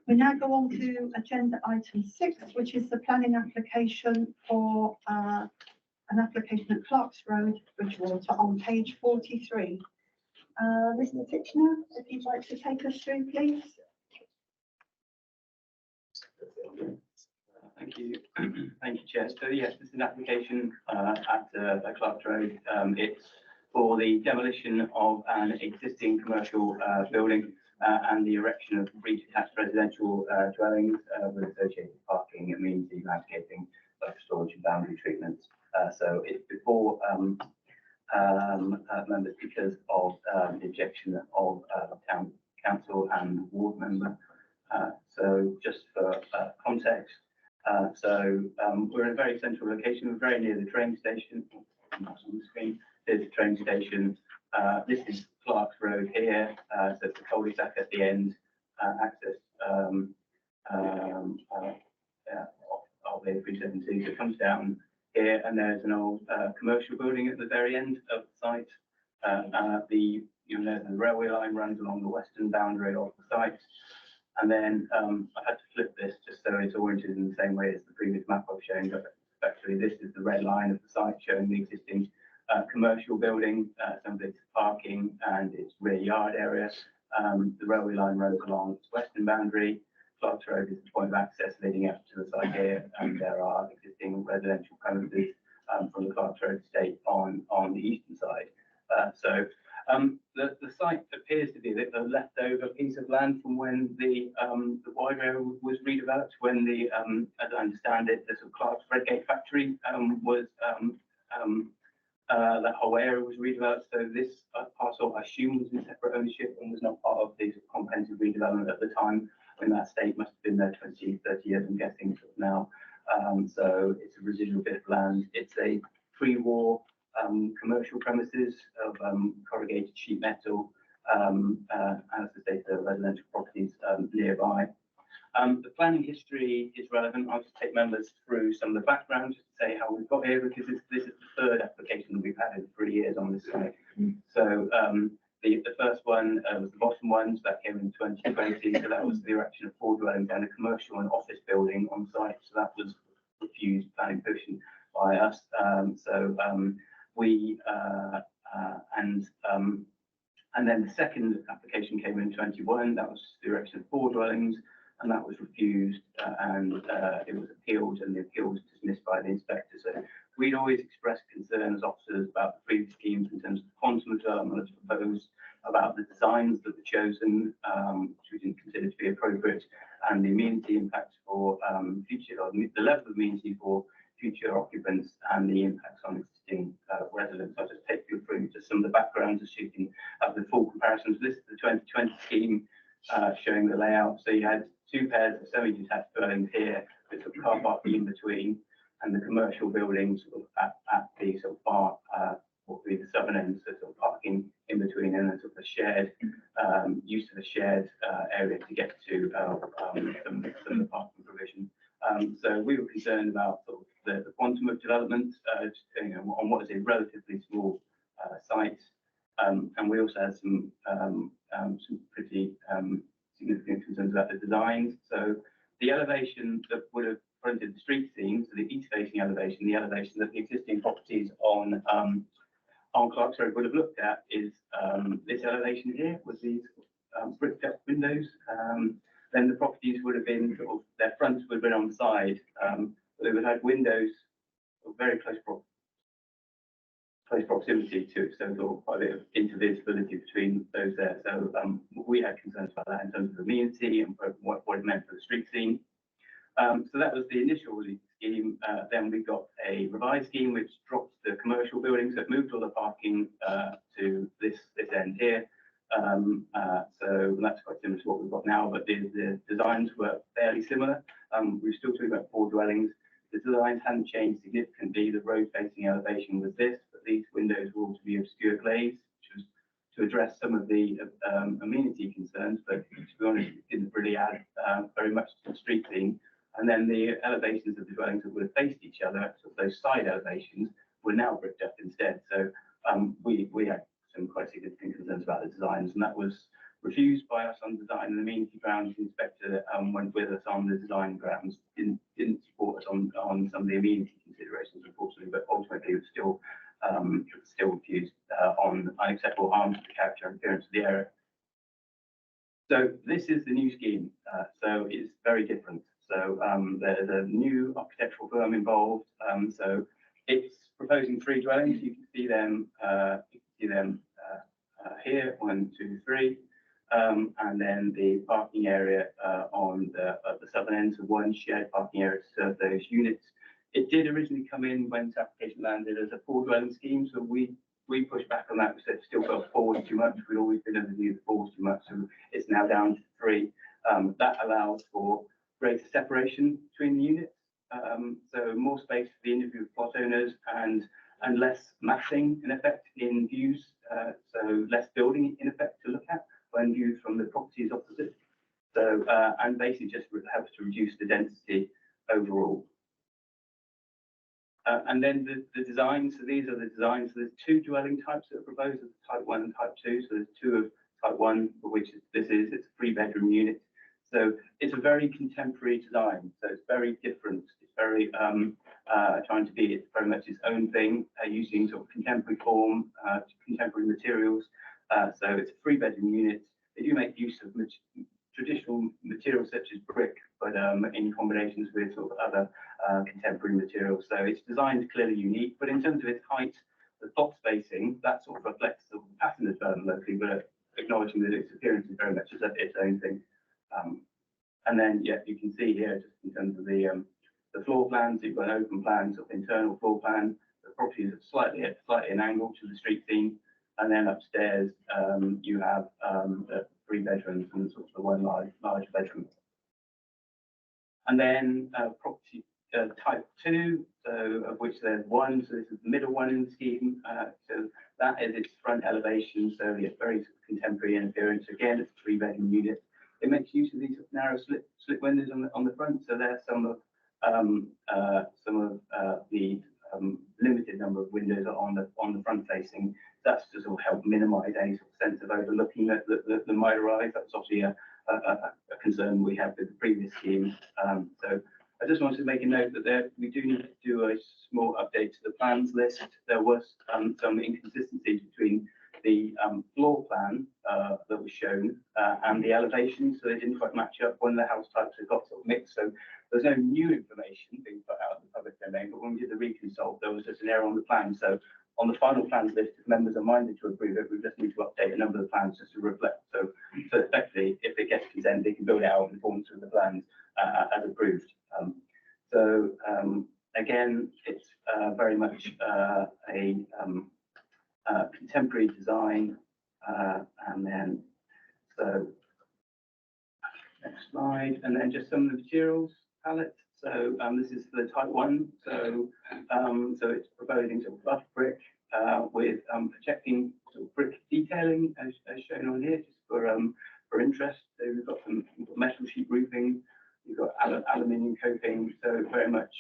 We now go on to agenda item 6, which is the planning application for an application at Clark's Road, Bridgewater, on page 43. Mr. Titchener, if you'd like to take us through, please. Thank you. Thank you, Chair. So yes, this is an application at Clark's Road. It's for the demolition of an existing commercial building and the erection of detached residential dwellings with associated parking, amenity, landscaping, storage and boundary treatments. So it's before members because of the objection of town council and ward member. So just for context, we're in a very central location. We're very near the train station. On the screen, there's the train station. This is Clark's Road here. So it's the cul-de-sac at the end, access of the 372. So it comes down here, and there's an old commercial building at the very end of the site. The railway line runs along the western boundary of the site. And then I had to flip this just so it's oriented in the same way as the previous map I've shown, but effectively this is the red line of the site showing the existing commercial building, some of its parking and its rear yard area. The railway line runs along its western boundary. Clark's Road is the point of access leading up to the site here, and there are existing residential premises from the Clark's Road estate on the eastern side. The site appears to be a leftover piece of land from when the wide area was redeveloped, when as I understand it, the sort of Clark's Redgate factory was that whole area was redeveloped. So this parcel, I assume, was in separate ownership and was not part of the comprehensive redevelopment at the time. When that estate must have been there 20, 30 years, I'm guessing now. So it's a residual bit of land. It's a pre-war commercial premises of corrugated sheet metal, as I say, the residential properties nearby. The planning history is relevant. I'll just take members through some of the background just to say how we've got here, because this is the third application that we've had in 3 years on this site. So the first one was the bottom one, so that came in 2020. So that was the erection of 4 dwellings and a commercial and office building on site. So that was refused planning permission by us. And then the second application came in 21. That was the erection of 4 dwellings, and that was refused, and it was appealed, and the appeal was dismissed by the inspector. So we'd always expressed concern as officers about the previous schemes in terms of the quantum of development that's proposed, about the designs that were chosen, which we didn't consider to be appropriate, and the amenity impact for future, or the level of amenity for future occupants, and the impacts on existing residents. I'll just take you through to some of the backgrounds, so you can have the full comparisons. This is the 2020 scheme showing the layout. So you had 2 pairs of semi-detached dwellings here with some car parking in between, and the commercial buildings sort of at the sort of far, what would be the southern end, so sort of parking in between, and then sort of a shared use of a shared area to get to some of the parking provision. So we were concerned about sort of the quantum of development on what is a relatively small site, and we also had some pretty significant concerns about the designs. So the elevation that would have fronted the street scene, so the east-facing elevation, the elevation that the existing properties on Clark's Road would have looked at, is this elevation here with these bricked up windows. Then the properties would have been sort of, their fronts would have been on the side. They would have had windows of very close proximity to it, so sort of quite a bit of intervisibility between those there. So we had concerns about that in terms of amenity and what it meant for the street scene. So that was the initial scheme. Then we got a revised scheme which dropped the commercial buildings, that moved all the parking to this end here. So that's quite similar to what we've got now, but the designs were fairly similar. We're still talking about 4 dwellings. The designs hadn't changed significantly. The road facing elevation was this, but these windows were all to be obscure glaze, which was to address some of the amenity concerns, but to be honest, it didn't really add very much to the street scene. And then the elevations of the dwellings that would have faced each other, so those side elevations, were now bricked up instead. So we had some quite significant concerns about the designs, and that was refused by us on design. And the amenity grounds inspector went with us on the design grounds, didn't support us on some of the amenity considerations, unfortunately, but ultimately it was still refused on unacceptable harm to the character and appearance of the area. So this is the new scheme. So it's very different. So there's a new architectural firm involved. So it's proposing 3 dwellings. You can see them. Here, 1, 2, 3, and then the parking area on at the southern end, so 1 shared parking area to serve those units. It did originally come in when this application landed as a 4 dwelling scheme, so we pushed back on that. We said still got 4 is too much. We'd always been of the view that 4 is too much, so it's now down to 3. That allows for greater separation between the units, so more space for the individual plot owners and less massing in effect in views, so less building in effect to look at when viewed from the properties opposite. So and basically just helps to reduce the density overall. And then the designs, so these are the designs. So there's 2 dwelling types that are proposed, type 1 and type 2. So there's 2 of type 1, which is it's a 3-bedroom unit. So it's a very contemporary design. So it's very different. It's very trying to be it's very much its own thing, using sort of contemporary form, contemporary materials. So it's a 3-bedroom unit. They do make use of traditional materials such as brick, but in combinations with sort of other contemporary materials. So it's designed clearly unique, but in terms of its height, the plot spacing, that sort of reflects the pattern of development locally, but acknowledging that its appearance is very much its own thing. And then, yeah, you can see here, just in terms of the floor plans, you've got an open plan, sort of internal floor plan. The property is slightly an angle to the street scene. And then upstairs, you have 3 bedrooms and sort of the 1 large bedroom. And then property type 2, so of which there's 1, so this is the middle one in the scheme. So that is its front elevation, so it's very contemporary in appearance. Again, it's a 3-bedroom unit. It makes use of these narrow slit windows on the front, so there's some of the limited number of windows on the front facing. That's to sort of help minimise any sort of sense of overlooking that might arise. That's obviously a concern we have with the previous scheme. So I just wanted to make a note that we do need to do a small update to the plans list. There was some inconsistencies between the floor plan that was shown and the elevation, so they didn't quite match up. One of the house types had got sort of mixed, so there's no new information being put out in the public domain, but when we did the reconsult, there was just an error on the plan. So on the final plans list, if members are minded to approve it, we just need to update a number of the plans just to reflect. So effectively, if it gets consent, they can build it out in accordance with the plans as approved. Again, it's very much a contemporary design, and then so next slide, and then just some of the materials palette. So this is the type 1. So it's proposing sort of buff brick with projecting sort of brick detailing as shown on here, just for interest. So we've got some metal sheet roofing. You've got aluminium coping, so very much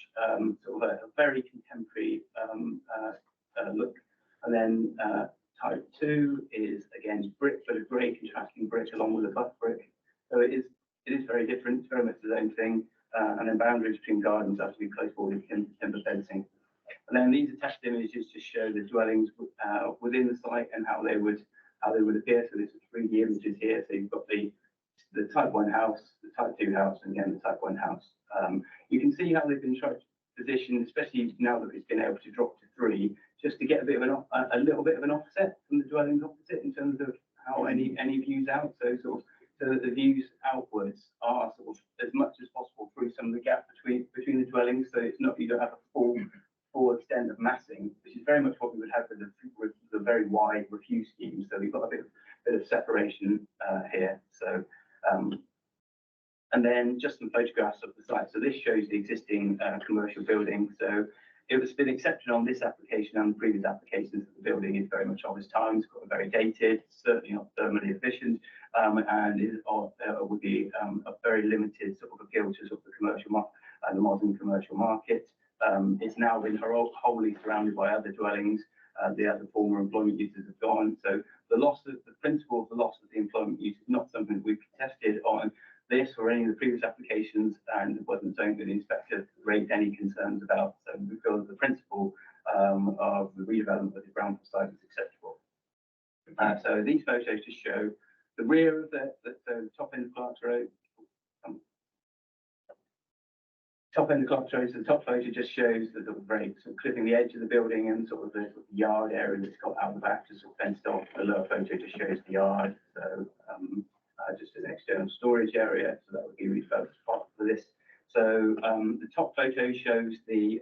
sort of a very contemporary look. And then type 2 is again brick, but a grey contrasting brick along with a buff brick. So it is very different, very much its own thing. And then boundaries between gardens have to be close bordered timber fencing. And then these attached images just show the dwellings within the site and how they would appear. So this is 3D images here. So you've got the type 1 house, the type 2 house, and again the type 1 house. You can see how they've been trying to position, especially now that it's been able to drop to 3, just to get a little bit of an offset from the dwellings opposite in terms of how any views out. So that the views outwards are sort of as much as possible through some of the gap dwellings, so it's not, you don't have a full extent of massing, which is very much what we would have with the very wide refuse schemes. So we've got a bit of separation here. So and then just some photographs of the site. So this shows the existing commercial building. So it was been accepted on this application and previous applications that the building is very much of its time. It's got very dated, certainly not thermally efficient, and is would be a very limited sort of appeal to sort of the commercial the modern commercial market. It's now been wholly surrounded by other dwellings. The other former employment uses have gone. So the principle of the loss of the employment use is not something that we've contested on this or any of the previous applications, and it wasn't something that the inspector raised any concerns about. So we feel that the principle of the redevelopment of the Brownfield site is acceptable. So these photos just show the rear of the top end of Clark's Road. Top end of Clark's Road, so the top photo just shows the sort of very sort of clipping the edge of the building and sort of the yard area that's got out the back, just sort of fenced off. The lower photo just shows the yard. So just an external storage area, so that would be refurbished part for this. So the top photo shows the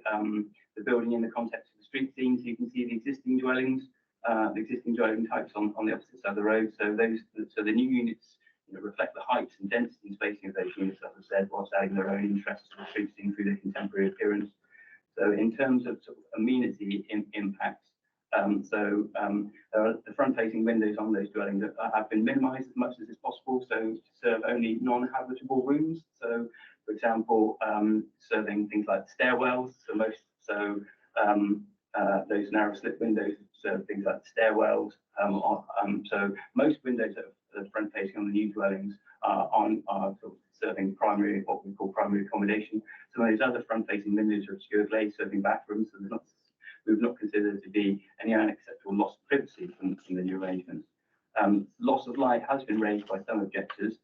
building in the context of the street scene, so you can see the existing dwellings, the existing dwelling types on the opposite side of the road. So the new units reflect the heights and density and spacing of those units, as I said, whilst adding their own interests to the street scene through their contemporary appearance. So in terms of sort of amenity impacts, the front-facing windows on those dwellings have been minimised as much as is possible, so to serve only non-habitable rooms. So, for example, serving things like stairwells. Those narrow slit windows serve things like stairwells. So most windows that are front-facing on the new dwellings are sort of serving what we call primary accommodation. Some of those other front-facing windows are obscure glaze serving bathrooms, so we've not considered to be any unacceptable loss of privacy from the new arrangements. Loss of light has been raised by some objectors.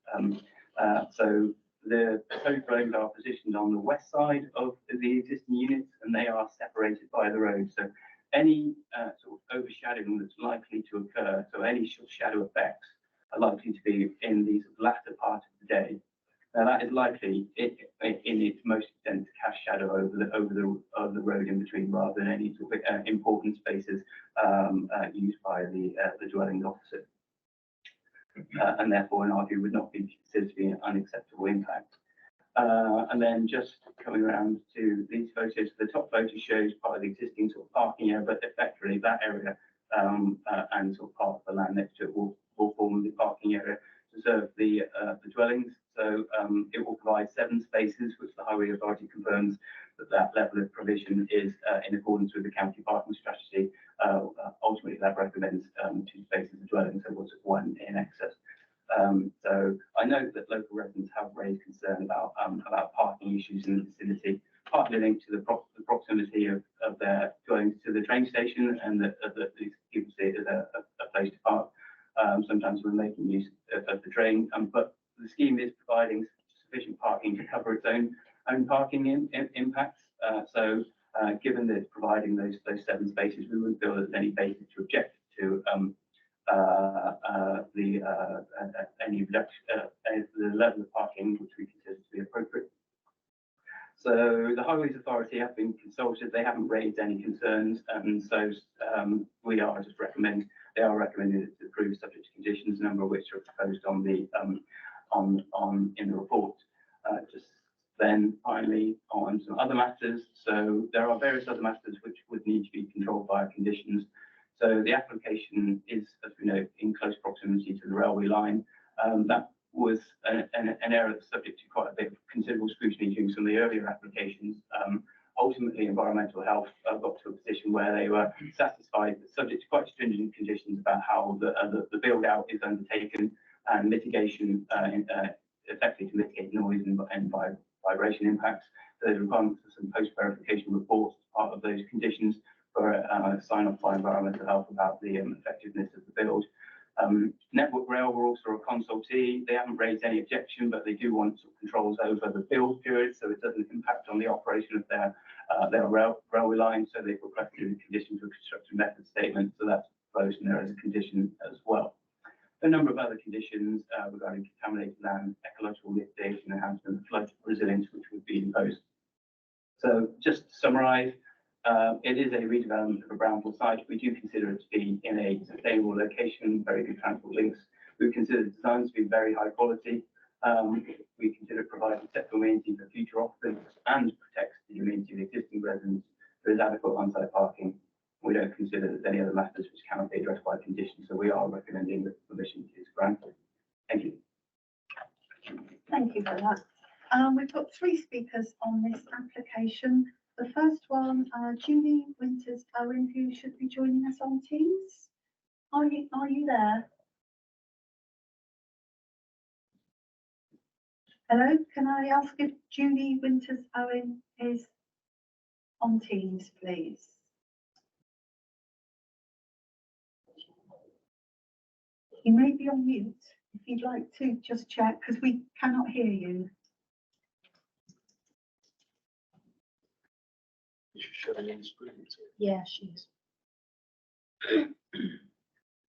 So the proposed dwellings are positioned on the west side of the existing units, and they are separated by the road. So any sort of overshadowing that's likely to occur, so any sort of shadow effects are likely to be in the latter part of the day. Now that is likely in its most extent to cast shadow over the road in between, rather than any sort of important spaces used by the dwellings opposite, and therefore in our view would not be considered to be an unacceptable impact. And then just coming around to these photos, the top photo shows part of the existing sort of parking area, but effectively that area and sort of part of the land next to it will form the parking area to serve the dwellings. So it will provide 7 spaces, which the Highway Authority confirms that level of provision is in accordance with the county parking strategy. Ultimately, that recommends 2 spaces of dwelling, so was 1 in excess. So I know that local residents have raised concern about parking issues in the vicinity, partly linked to the proximity of their dwellings to the train station, and that these people see it as a place to park. Sometimes we're making use of the train, but the scheme is providing sufficient parking to cover its own parking impacts. So given that it's providing those 7 spaces, we wouldn't feel there's any basis to object to any reduction, the level of parking which we consider to be appropriate. So the Highways Authority have been consulted. They haven't raised any concerns, and so they are recommended to approve subject to conditions, a number of which are proposed on the in the report. Just then finally on some other matters. So there are various other matters which would need to be controlled by conditions. So the application is, as we know, in close proximity to the railway line. That was an area that's subject to quite a bit of considerable scrutiny during some of the earlier applications. Ultimately, environmental health got to a position where they were satisfied, but subject to quite stringent conditions about how the build out is undertaken and mitigation, effectively to mitigate noise and vibration impacts. So there's requirements for some post-verification reports as part of those conditions for sign off by environmental health about the effectiveness of the build. Network Rail were also a consultee. They haven't raised any objection, but they do want sort of controls over the build period, so it doesn't impact on the operation of their railway line. So they've requested a condition for construction method statement, so that's proposed in there as a condition as well. A number of other conditions regarding contaminated land, ecological mitigation, enhancement, flood resilience, which would be imposed. So just to summarise, it is a redevelopment of a brownfield site. We do consider it to be in a sustainable location, very good transport links. We consider the designs to be very high quality. We consider providing acceptable amenity for future occupants and protects the amenity of existing residents. There is adequate on-site parking. We don't consider there's any other matters which cannot be addressed by conditions, so we are recommending that permission is granted. Thank you. Thank you for that. We've got 3 speakers on this application. The first one, Julie Winters Owen, who should be joining us on Teams. Are you there? Hello, can I ask if Julie Winters Owen is on Teams, please? You may be on mute if you'd like to just check, because we cannot hear you. Yeah, she is.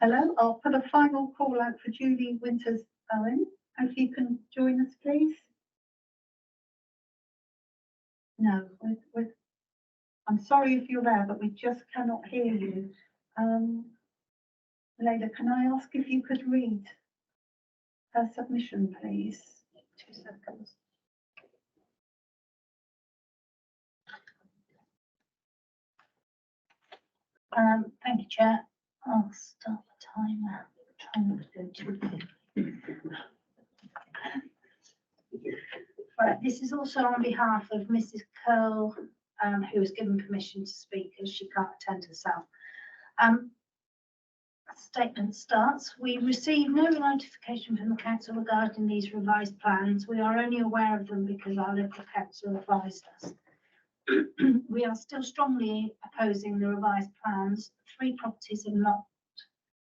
Hello, I'll put a final call out for Julie Winters Owen. If you can join us, please. No, I'm sorry if you're there, but we just cannot hear you. Leda, can I ask if you could read her submission, please? 2 seconds. Thank you, Chair. I'll start the timer. Try not to go too quickly. Right, this is also on behalf of Mrs. Curl, who was given permission to speak as she can't attend herself. Statement starts, we received no notification from the council regarding these revised plans. We are only aware of them because our local council advised us. We are still strongly opposing the revised plans. 3 properties have not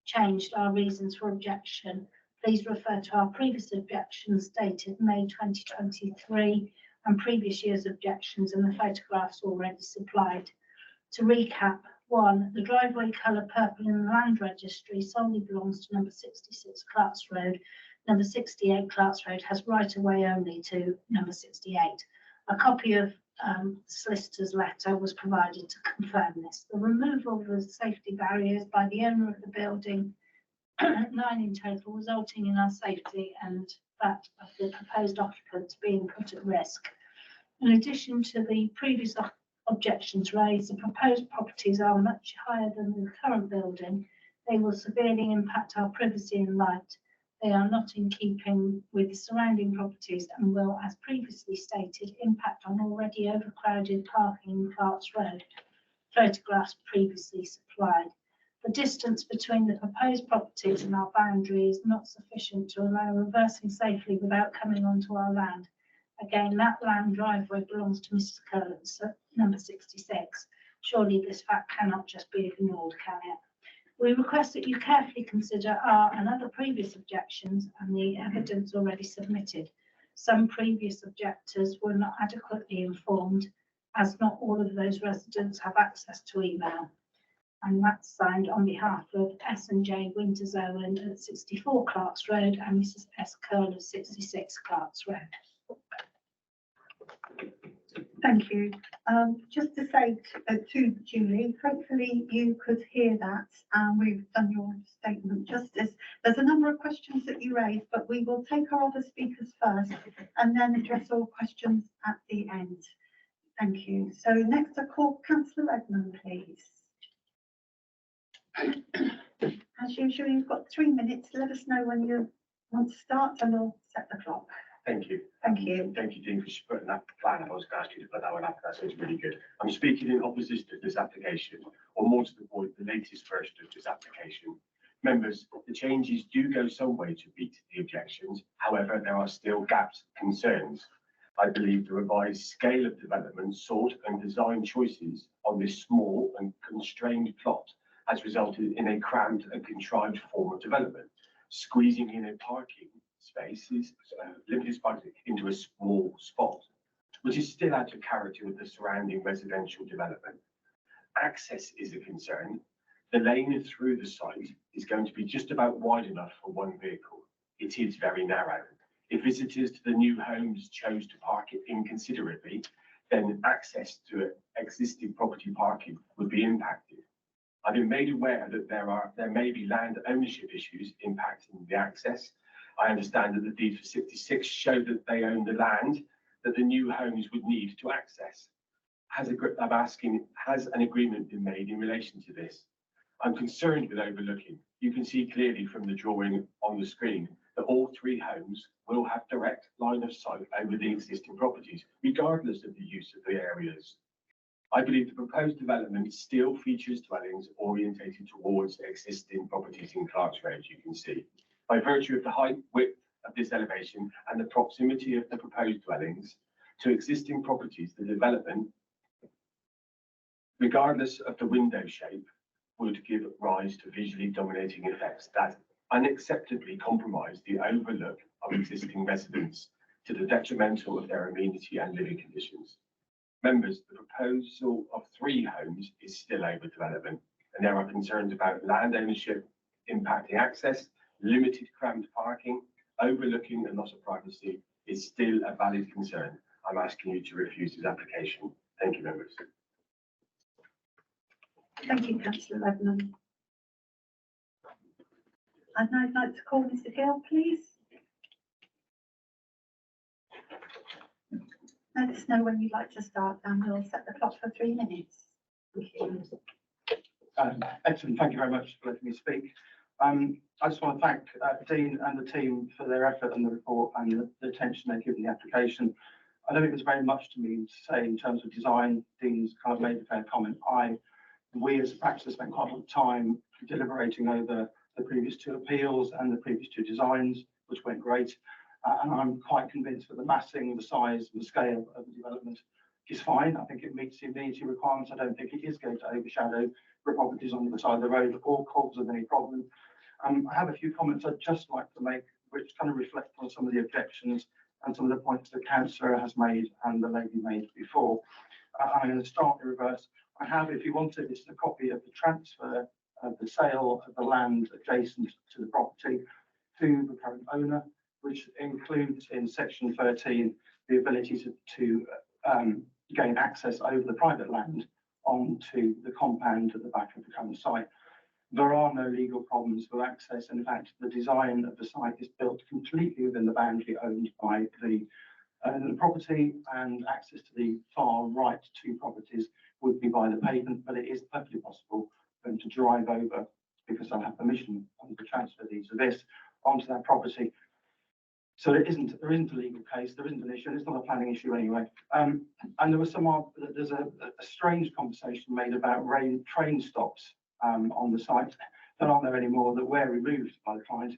changed our reasons for objection. Please refer to our previous objections dated May 2023 and previous year's objections and the photographs already supplied. To recap, 1, the driveway colour purple in the land registry solely belongs to number 66 Clarks Road. Number 68 Clarks Road has right of way only to number 68. A copy of solicitor's letter was provided to confirm this. The removal of the safety barriers by the owner of the building, 9 in total, resulting in our safety and that of the proposed occupants being put at risk. In addition to the previous objections raised, the proposed properties are much higher than the current building. They will severely impact our privacy and light. They are not in keeping with the surrounding properties and will, as previously stated, impact on already overcrowded parking in Clarks Road. Photographs previously supplied. The distance between the proposed properties and our boundary is not sufficient to allow reversing safely without coming onto our land. Again, that land driveway belongs to Mrs. Curlins, number 66. Surely this fact cannot just be ignored, can it? We request that you carefully consider our and other previous objections and the evidence already submitted. Some previous objectors were not adequately informed, as not all of those residents have access to email. And that's signed on behalf of S&J Winters Owen at 64 Clarks Road and Mrs. S. Curl at 66 Clarks Road. Thank you. Just to say to Julie, hopefully you could hear that. We've done your statement justice. There's a number of questions that you raised, but we will take our other speakers first and then address all questions at the end. Thank you. So next I call Councillor Redmond, please. As usual, you've got 3 minutes. Let us know when you want to start and we'll set the clock. Thank you. Thank you. Thank you, Dean, for putting that plan. I was going to ask you to put that one up. That sounds really good. I'm speaking in opposition to this application, or more to the point, the latest version of this application. Members, the changes do go some way to meet the objections. However, there are still gaps and concerns. I believe the revised scale of development sought and design choices on this small and constrained plot has resulted in a cramped and contrived form of development, squeezing in a parking spaces, limited parking into a small spot, which is still out of character with the surrounding residential development. Access is a concern. The lane through the site is going to be just about wide enough for one vehicle. It is very narrow. If visitors to the new homes chose to park it inconsiderately, then access to existing property parking would be impacted. I've been made aware that there may be land ownership issues impacting the access. I understand that the deed for 66 showed that they own the land that the new homes would need to access. I'm asking, has an agreement been made in relation to this? I'm concerned with overlooking. You can see clearly from the drawing on the screen that all three homes will have direct line of sight over the existing properties, regardless of the use of the areas. I believe the proposed development still features dwellings orientated towards existing properties in Clark's Road, you can see. By virtue of the height, width of this elevation and the proximity of the proposed dwellings to existing properties, the development, regardless of the window shape, would give rise to visually dominating effects that unacceptably compromise the overlook of existing residents to the detrimental of their amenity and living conditions. Members, the proposal of 3 homes is still over development, and there are concerns about land ownership impacting access, limited cramped parking, overlooking and loss of privacy is still a valid concern. I'm asking you to refuse this application. Thank you, members. Thank you, councillor Lebanon. I'd now like to call Mr Gill, please. Let us know when you'd like to start and we'll set the clock for 3 minutes. Thank you. Excellent, thank you very much for letting me speak. I just want to thank Dean and the team for their effort and the report and the attention they've given the application. I don't think there's very much to me to say in terms of design. Dean's kind of made a fair comment. We as a practice spent quite a lot of time deliberating over the previous 2 appeals and the previous 2 designs, which went great. And I'm quite convinced that the massing, the size, and the scale of the development is fine. I think it meets the amenity requirements. I don't think it is going to overshadow the properties on the other side of the road or cause of any problem. I have a few comments I'd just like to make, which kind of reflect on some of the objections and some of the points the councillor has made and the lady made before. I'm going to start in reverse. I have, if you wanted, this is a copy of the transfer of the sale of the land adjacent to the property to the current owner, which includes in section 13 the ability to gain access over the private land onto the compound at the back of the current site. There are no legal problems with access. In fact, the design of the site is built completely within the boundary owned by the property, and access to the far right 2 properties would be by the pavement, but it is perfectly possible for them to drive over because they'll have permission under the transfer deeds of this onto that property. So there isn't a legal case, there isn't an issue, and it's not a planning issue anyway. And there was there's a strange conversation made about train stops on the site that aren't there anymore, that were removed by the client.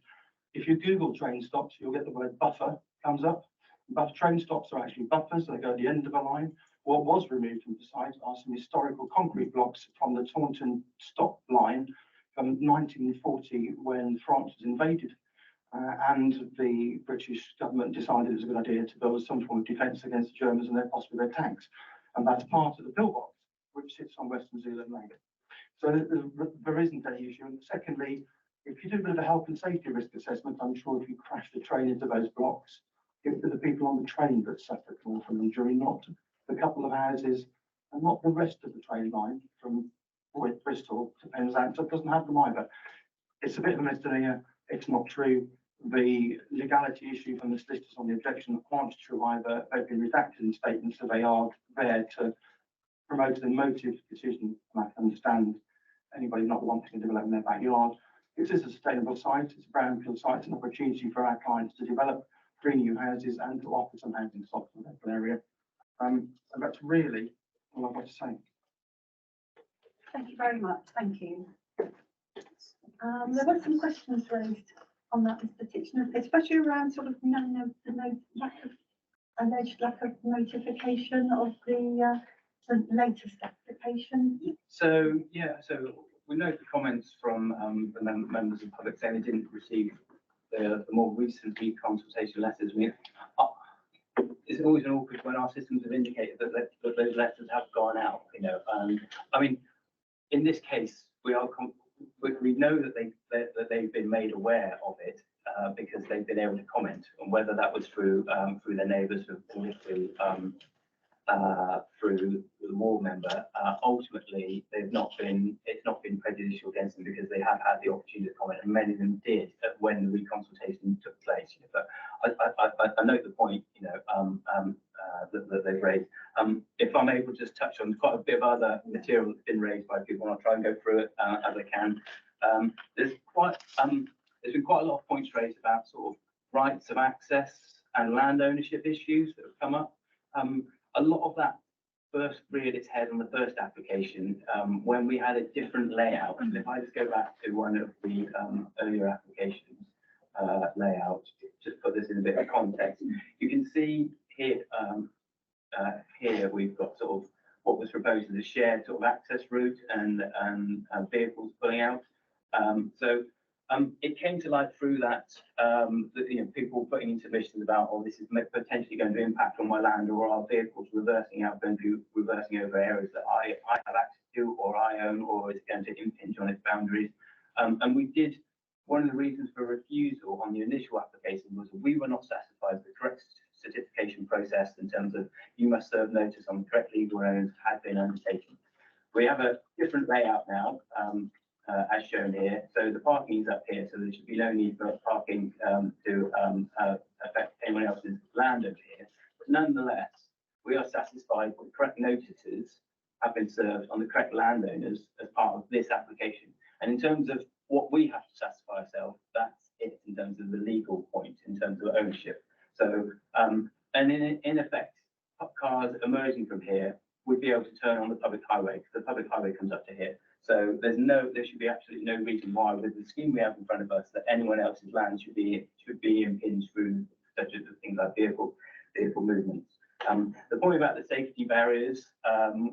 If you Google train stops, you'll get the word buffer comes up. But train stops are actually buffers, they go at the end of a line. What was removed from the site are some historical concrete blocks from the Taunton stop line from 1940 when France was invaded. And the British government decided it was a good idea to build some form of defence against the Germans and possibly their tanks. And that's part of the pillbox, which sits on Western Zealand Lane. So there isn't any issue. And secondly, if you do a bit of a health and safety risk assessment, I'm sure if you crash the train into those blocks, it's the people on the train that suffer from an injury, not the couple of houses and not the rest of the train line from Bristol to Penzance. It doesn't have them either. It's a bit of a misdemeanor. It's not true. The legality issue from the solicitors on the objection aren't true either. They've been redacted in statements, so they are there to promote an emotive decision. And I can understand anybody not wanting to develop in their backyard. This is a sustainable site. It's a brownfield site. It's an opportunity for our clients to develop 3 new houses and to offer some housing stock in the local area. And that's really all I've got to say. Thank you very much. Thank you. There were some questions raised on that, Mr. Titchener, especially around sort of alleged lack of notification of the latest application. So we note the comments from the members of the public saying they didn't receive the more recent consultation letters. I mean, it's always an awkward when our systems have indicated that those letters have gone out. I mean, in this case, we know that they've been made aware of it because they've been able to comment, and whether that was through their neighbours who through through the ward member. Ultimately, it's not been prejudicial against them because they have had the opportunity to comment, and many of them did when the reconsultation took place. But I note the point, that they've raised. If I'm able to just touch on quite a bit of other material that's been raised by people, I'll try and go through it as I can. There's been quite a lot of points raised about sort of rights of access and land ownership issues that have come up. A lot of that first reared its head on the first application when we had a different layout. And if I just go back to one of the earlier applications layout, just put this in a bit of context, you can see here, here we've got sort of what was proposed as a shared sort of access route and vehicles pulling out. It came to light through that, people putting in submissions about, oh, this is potentially going to impact on my land, or are vehicles reversing over areas that I have access to, or I own, or is it going to impinge on its boundaries? One of the reasons for refusal on the initial application was that we were not satisfied with the correct certification process in terms of you must serve notice on the correct legal owners had been undertaken. We have a different layout now, as shown here. So the parking is up here, so there should be no need for parking to affect anyone else's land over here. But nonetheless, we are satisfied that the correct notices have been served on the correct landowners as part of this application. And in terms of what we have to satisfy ourselves, that's it in terms of the legal point, in terms of ownership. So, and in effect, cars emerging from here would be able to turn on the public highway, because the public highway comes up to here. So there should be absolutely no reason why, with the scheme we have in front of us, that anyone else's land should be impinged through such as things like vehicle movements. The point about the safety barriers,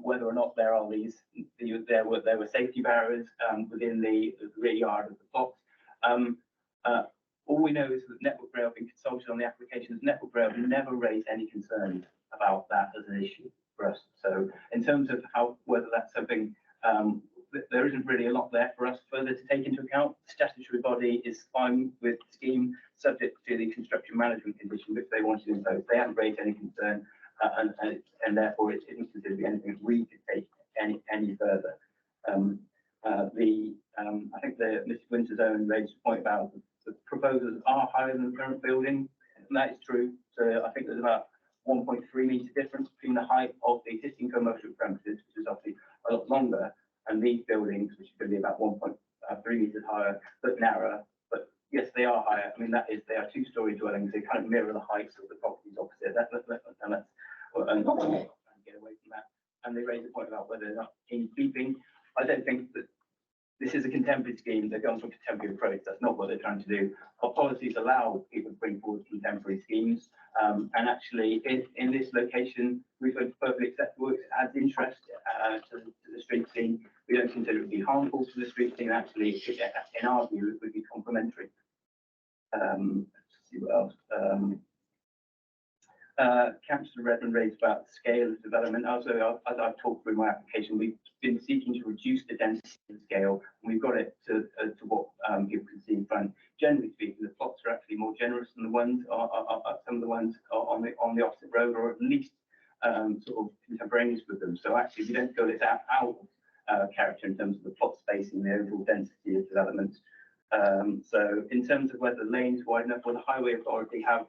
whether or not there are these, there were safety barriers within the rear yard of the plots. All we know is that Network Rail have been consulted on the applications. Network Rail have never raised any concerns about that as an issue for us. So in terms of whether that's something, there isn't really a lot there for us further to take into account. The statutory body is fine with the scheme, subject to the construction management condition which they wanted to impose. They haven't raised any concern, and therefore it isn't considered to be anything we could take any further. I think Mr. Winter's own raised a point about the proposals are higher than the current building, and that is true. So I think there's about 1.3 metre difference between the height of the existing commercial premises, which is obviously a lot longer, and these buildings, which are going to be about 1.3 metres higher, but narrower. But yes, they are higher. I mean, they are two-storey dwellings. They kind of mirror the heights of the properties opposite. And get away from that. And they raise a point about whether they're not in keeping. I don't think that this is a contemporary scheme. They're going for a contemporary approach. That's not what they're trying to do. Our policies allow people to bring forward contemporary schemes. And actually, in this location, we find perfectly acceptable. It adds interest to the street scene. We don't consider it to be harmful to the street scene. Actually, in our view, it would be complementary. Let's see what else. Councillor Redmond raised about the scale of development. Also, as I've talked through my application, we've been seeking to reduce the density and scale, and we've got it to what people can see in front. Generally speaking, the plots are actually more generous than the ones, some of the ones on the opposite road, or at least sort of contemporaneous with them. So actually, we don't feel it's out of character in terms of the plot spacing, the overall density of development. So in terms of whether the lanes wide enough, well, the Highway Authority have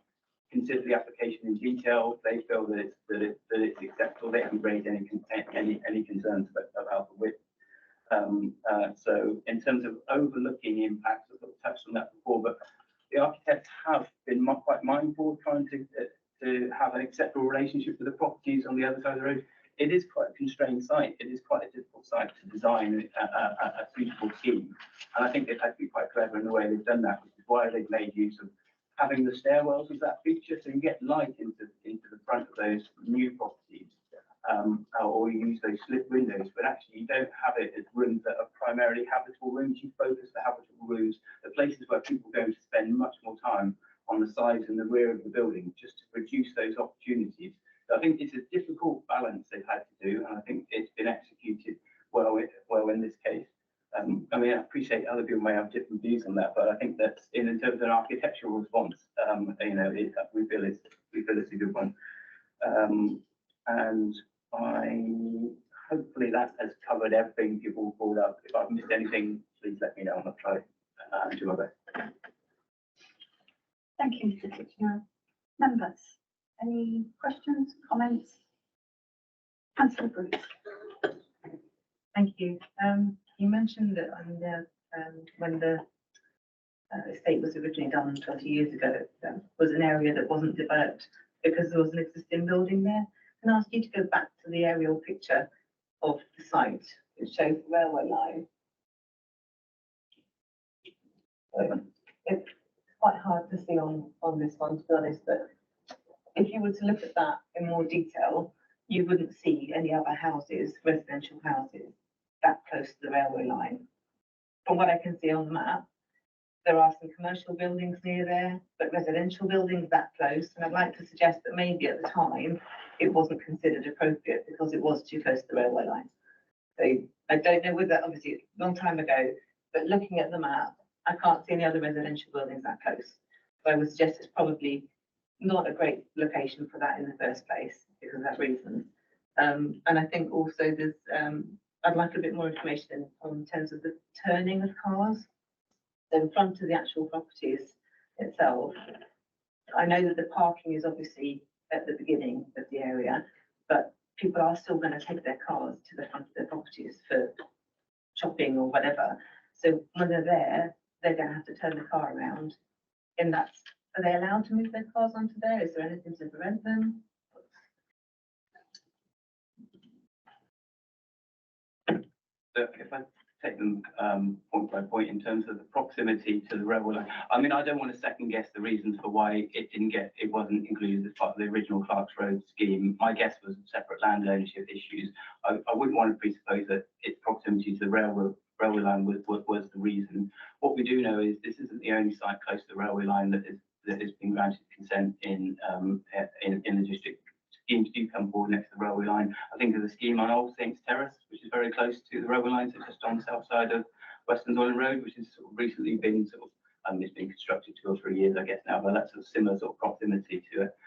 considered the application in detail. They feel that it's acceptable. They haven't raised any concerns about the width. So in terms of overlooking impacts, I've sort of touched on that before, but the architects have been quite mindful of trying to have an acceptable relationship with the properties on the other side of the road. It is quite a constrained site. It is quite a difficult site to design a suitable scheme. And I think they've had to be quite clever in the way they've done that, which is why they've made use of having the stairwells as that feature, so you get light into the front of those new properties, or you use those slip windows, but actually you don't have it as rooms that are primarily habitable rooms. You focus the habitable rooms, the places where people go to spend much more time on the sides and the rear of the building, just to reduce those opportunities. So I think it's a difficult balance they've had to do, and I think it's been executed well in this case. I mean, I appreciate other people may have different views on that, but I think that in terms of an architectural response, we feel it's a good one. And hopefully that has covered everything you've all brought up. If I've missed anything, please let me know and I'll try to do my best. Thank you, Mr. Titchener. Members, any questions, comments? Councillor Bruce. Thank you. You mentioned that when the estate was originally done 20 years ago, was an area that wasn't developed because there was an existing building there. Can I ask you to go back to the aerial picture of the site, which shows the railway line? It's quite hard to see on this one, to be honest, but if you were to look at that in more detail, you wouldn't see any other houses, residential houses, that close to the railway line. From what I can see on the map, there are some commercial buildings near there, but residential buildings that close. And I'd like to suggest that maybe at the time, it wasn't considered appropriate because it was too close to the railway line. So I don't know whether, obviously, a long time ago, but looking at the map, I can't see any other residential buildings that close. So I would suggest it's probably not a great location for that in the first place because of that reason. And I think also there's, I'd like a bit more information in terms of the turning of cars. So in front of the actual properties itself, I know that the parking is obviously at the beginning of the area, but people are still going to take their cars to the front of their properties for shopping or whatever. So when they're there, they're going to have to turn the car around. And that's, are they allowed to move their cars onto there? Is there anything to prevent them? So if I take them point by point in terms of the proximity to the railway line, I mean, I don't want to second guess the reasons for why it wasn't included as part of the original Clark's Road scheme. My guess was separate land ownership issues. I wouldn't want to presuppose that its proximity to the railway line was the reason. What we do know is this isn't the only site close to the railway line that has been granted consent in the district. Schemes do come forward next to the railway line. I think there's a scheme on Old Saints Terrace, which is very close to the railway line, so just on the south side of Western Zoyland Road, which has sort of recently been it's been constructed 2 or 3 years, I guess now, but that's a similar sort of proximity to it.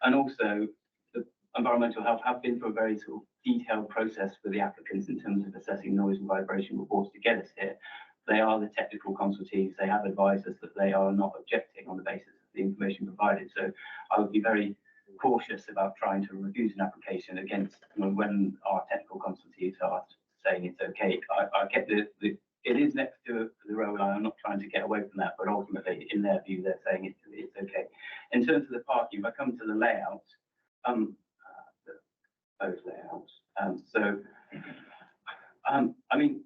And also, the environmental health have been through a very sort of detailed process for the applicants in terms of assessing noise and vibration reports to get us here. They are the technical consultees. They have advised us that they are not objecting on the basis of the information provided. So I would be very cautious about trying to refuse an application against when our technical consultees are saying it's okay. I get it is next to the railway line. I'm not trying to get away from that, but ultimately, in their view, they're saying it's okay. In terms of the parking, if I come to the layout, those layouts. I mean,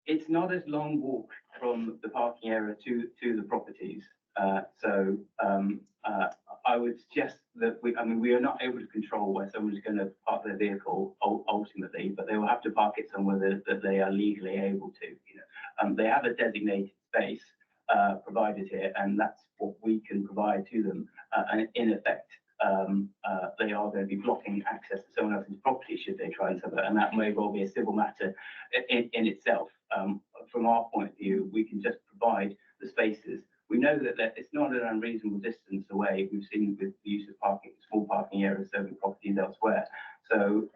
it's not as long walk from the parking area to the properties. I would suggest that we are not able to control where someone's going to park their vehicle ultimately, but they will have to park it somewhere that they are legally able to. They have a designated space provided here, and that's what we can provide to them. And in effect, they are going to be blocking access to someone else's property should they try and sell it, and that may well be a civil matter in itself. From our point of view, we can just provide the spaces. We know that it's not an unreasonable distance away. We've seen with the use of parking, small parking areas serving properties elsewhere. So,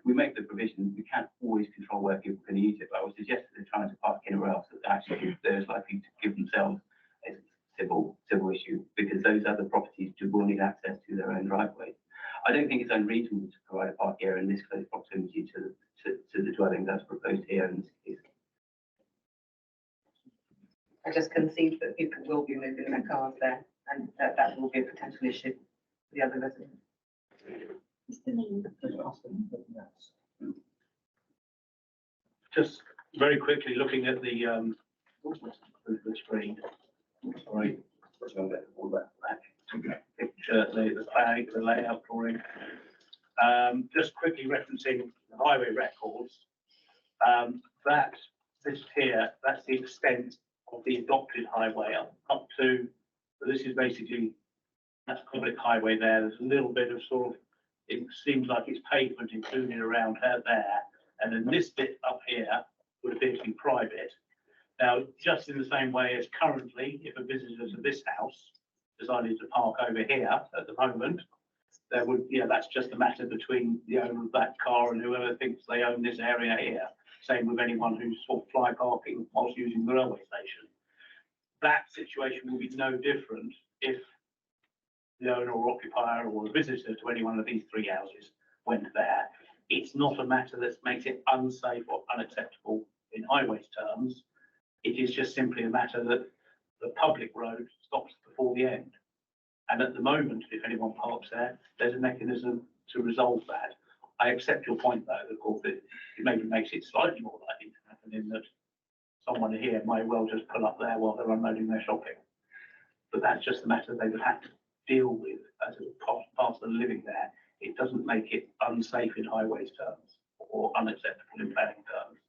we make the provision. We can't always control where people can use it, but I would suggest that they're trying to park anywhere else that actually they're likely to give themselves a civil issue, because those other properties will need access to their own driveways. I don't think it's unreasonable to provide a park area in this close proximity to the dwelling that's proposed here in this case. I just concede that people will be moving their cars there, and that will be a potential issue for the other residents. Just very quickly, looking at the screen. Sorry. Picture, the flag, the layout drawing. Just quickly referencing the highway records. This here, that's the extent of the adopted highway up to, so this is basically, that's public highway there. There's a little bit of it seems like it's pavement included around her there. And then this bit up here would appear to be private. Now, just in the same way as currently, if a visitor to this house decided to park over here at the moment, there would, yeah, that's just a matter between the owner of that car and whoever thinks they own this area here. Same with anyone who's sort of fly parking whilst using the railway station. That situation will be no different if the owner or occupier or a visitor to any one of these three houses went there. It's not a matter that makes it unsafe or unacceptable in highways terms. It is just simply a matter that the public road stops before the end. And at the moment, if anyone parks there, there's a mechanism to resolve that. I accept your point though, of course, it maybe makes it slightly more likely to happen in that someone here may well just pull up there while they're unloading their shopping. But that's just a matter they would have to deal with as a part of the living there. It doesn't make it unsafe in highways terms or unacceptable in planning terms.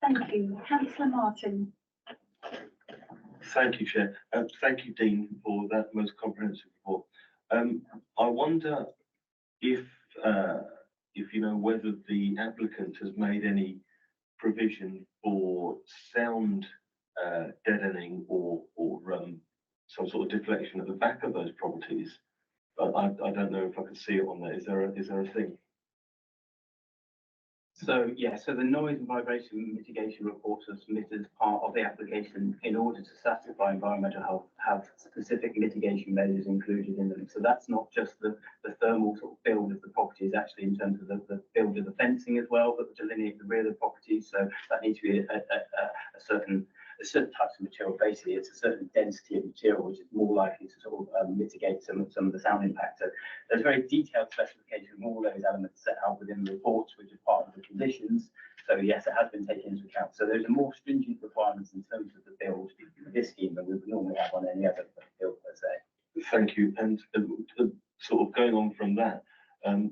Thank you. Councillor Martin. Thank you, Chair. Thank you, Dean, for that most comprehensive report. I wonder if you know whether the applicant has made any provision for sound deadening or some sort of deflection at the back of those properties. I don't know if I can see it on there. Is there a thing? So, yeah, so the noise and vibration mitigation reports are submitted as part of the application in order to satisfy environmental health, have specific mitigation measures included in them. So that's not just the thermal sort of build of the property, it's actually in terms of the build of the fencing as well, that delineate the rear of the property. So that needs to be a certain types of material. Basically, it's a certain density of material which is more likely to sort of mitigate some of the sound impact. So there's very detailed specification of all those elements set out within the reports, which is part of the conditions. So yes, it has been taken into account. So there's a more stringent requirements in terms of the build for this scheme than we would normally have on any other build per se. Thank you. And sort of going on from that,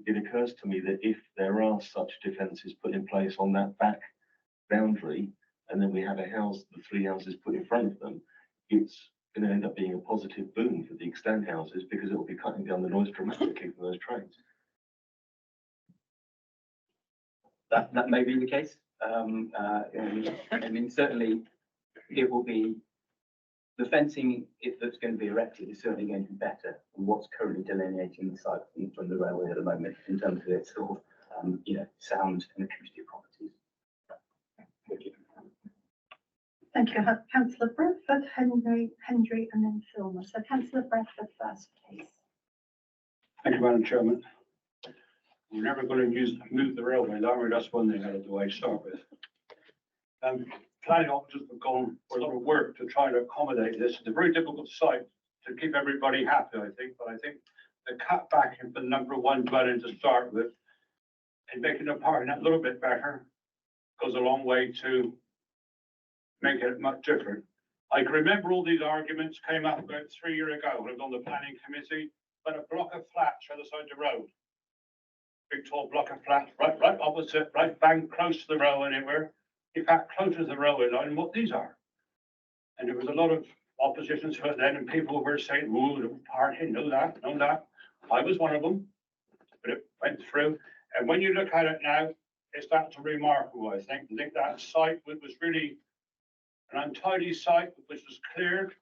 it occurs to me that if there are such defences put in place on that back boundary, and then we have a house, the three houses put in front of them, it's going to end up being a positive boon for the extant houses because it will be cutting down the noise dramatically from those trains. That may be the case. I mean, certainly it will be, the fencing that's going to be erected is certainly going to be better than what's currently delineating the site from the railway at the moment in terms of its sort of, sound and acoustic properties. Thank you. Councillor Bradford, Henry, and then Filmer. So Councillor Bradford first, please. Thank you, Madam Chairman. We're never going to move the railway line, that's one thing out of the way to start with. Planning officers have gone for a lot of work to try to accommodate this. It's a very difficult site to keep everybody happy, I think, but I think the cut back in the number one dwelling to start with and making the parking a little bit better goes a long way to make it much different. I can remember all these arguments came up about 3 years ago when I was on the planning committee, but a block of flats on the side of the road. Big tall block of flats, right opposite, right bang close to the railway anywhere. In fact, closer to the railway line than what these are. And there was a lot of opposition to it then, and people were saying, "Oh, the parking, know that." I was one of them, but it went through. And when you look at it now, it's that's remarkable, I think. I think that site was really an untidy site which was cleared,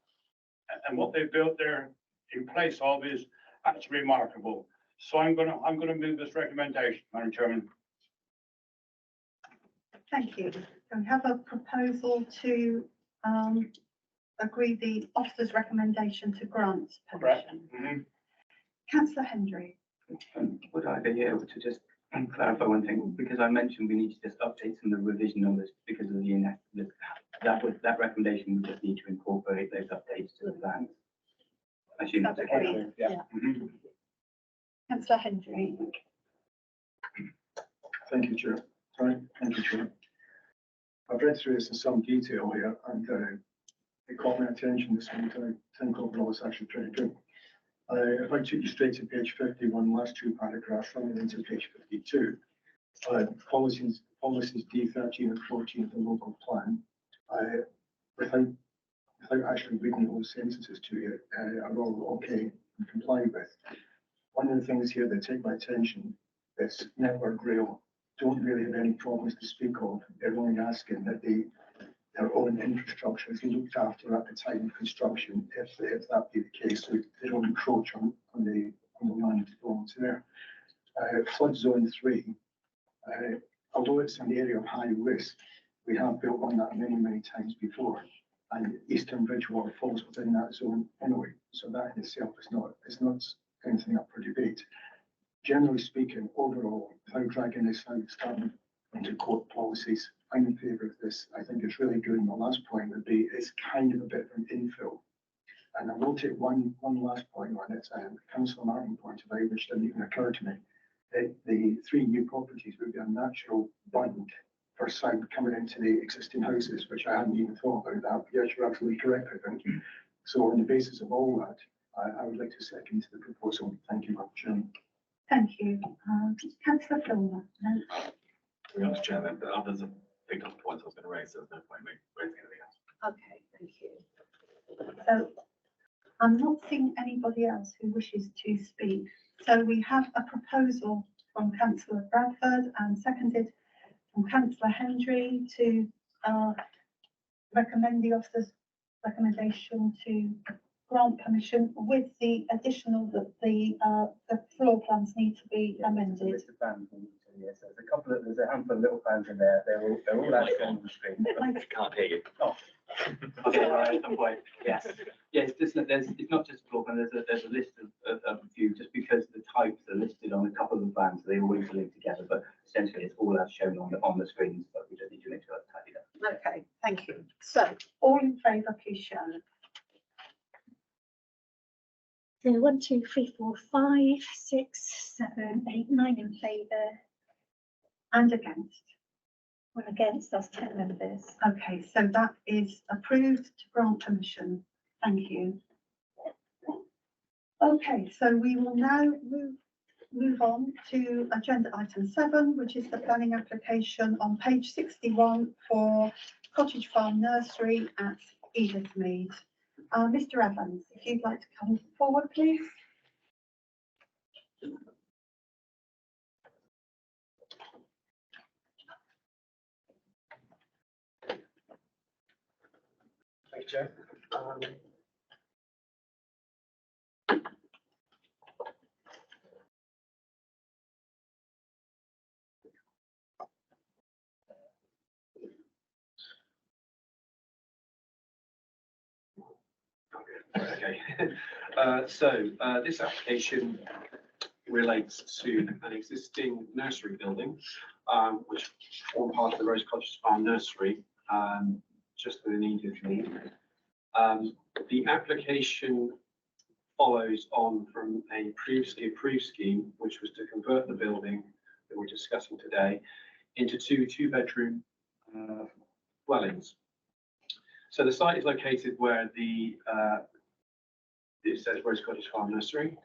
and what they built there in place of is actually remarkable. So I'm gonna move this recommendation, Madam Chairman. Thank you. So we have a proposal to agree the officer's recommendation to grant permission. Councillor Hendry. Would I be able to just clarify one thing? Because I mentioned we need to just update some of the revision numbers because of that recommendation would just need to incorporate those updates to the plans. I assume that's okay. Yeah. Councillor Hendry. Thank you, Chair. Sorry, thank you, Chair. I've read through this in some detail here, and it caught my attention this week. I think overall it's actually pretty good. If I took you straight to page 51, last two paragraphs, running into page 52, policies D13 and 14 of the local plan, without actually reading those sentences to you, are all okay and complied with. One of the things here that take my attention is Network Rail don't really have any problems to speak of. They're only asking that they're own infrastructure is looked after at the time of construction, if that be the case, so they don't encroach on the land that belongs there. Flood zone 3, although it's an area of high risk, we have built on that many times before, and Eastern Bridgewater falls within that zone anyway, so that in itself is not anything up for debate. Generally speaking, overall, without dragging this out, starting into court policies, I'm in favour of this. I think it's really good. And the last point would be it's kind of a bit of an infill. And I will take one last point on it. Councillor Martin pointed out, which didn't even occur to me, that the 3 new properties would be a natural bund for sound coming into the existing houses, which I hadn't even thought about that. But yes, you're absolutely correct, I think. So on the basis of all that, I would like to second the proposal. Thank you, Madam Chairman. Thank you. Councillor Filmer. To be honest, Chair, the others have picked up the points I was going to raise, so there's no point in me raising anything else. Okay, thank you. So I'm not seeing anybody else who wishes to speak. So we have a proposal from Councillor Bradford and seconded from Councillor Hendry to recommend the officer's recommendation to grant permission with the additional that the floor plans need to be amended. Yes, there's a handful of little plans in there. They're all out on the screen. I can't hear you. Oh. Okay, right, I'm quite, yes. Yeah, it's not just floor plan, there's a list of a few, just because the types are listed on a couple of the plans, so they always link together, but essentially it's all as shown on the screens, but we just need to make sure that's tidied up. Okay, thank you. So all in favour, please show. So 1, 2, 3, 4, 5, 6, 7, 8, 9 in favour. And against. 1 against, that's 10 members. Okay, so that is approved to grant permission. Thank you. Okay, so we will now move on to agenda item 7, which is the planning application on page 61 for Cottage Farm Nursery at Edithmead. Mr. Evans, if you'd like to come forward, please. Thank you, Chair. Okay, this application relates to an existing nursery building, which form part of the Rose Cottage Farm Nursery, just within Edithmead. The application follows on from a previously approved scheme, which was to convert the building that we're discussing today into 2 2-bedroom dwellings. So the site is located where it says Rose Cottage Farm Nursery,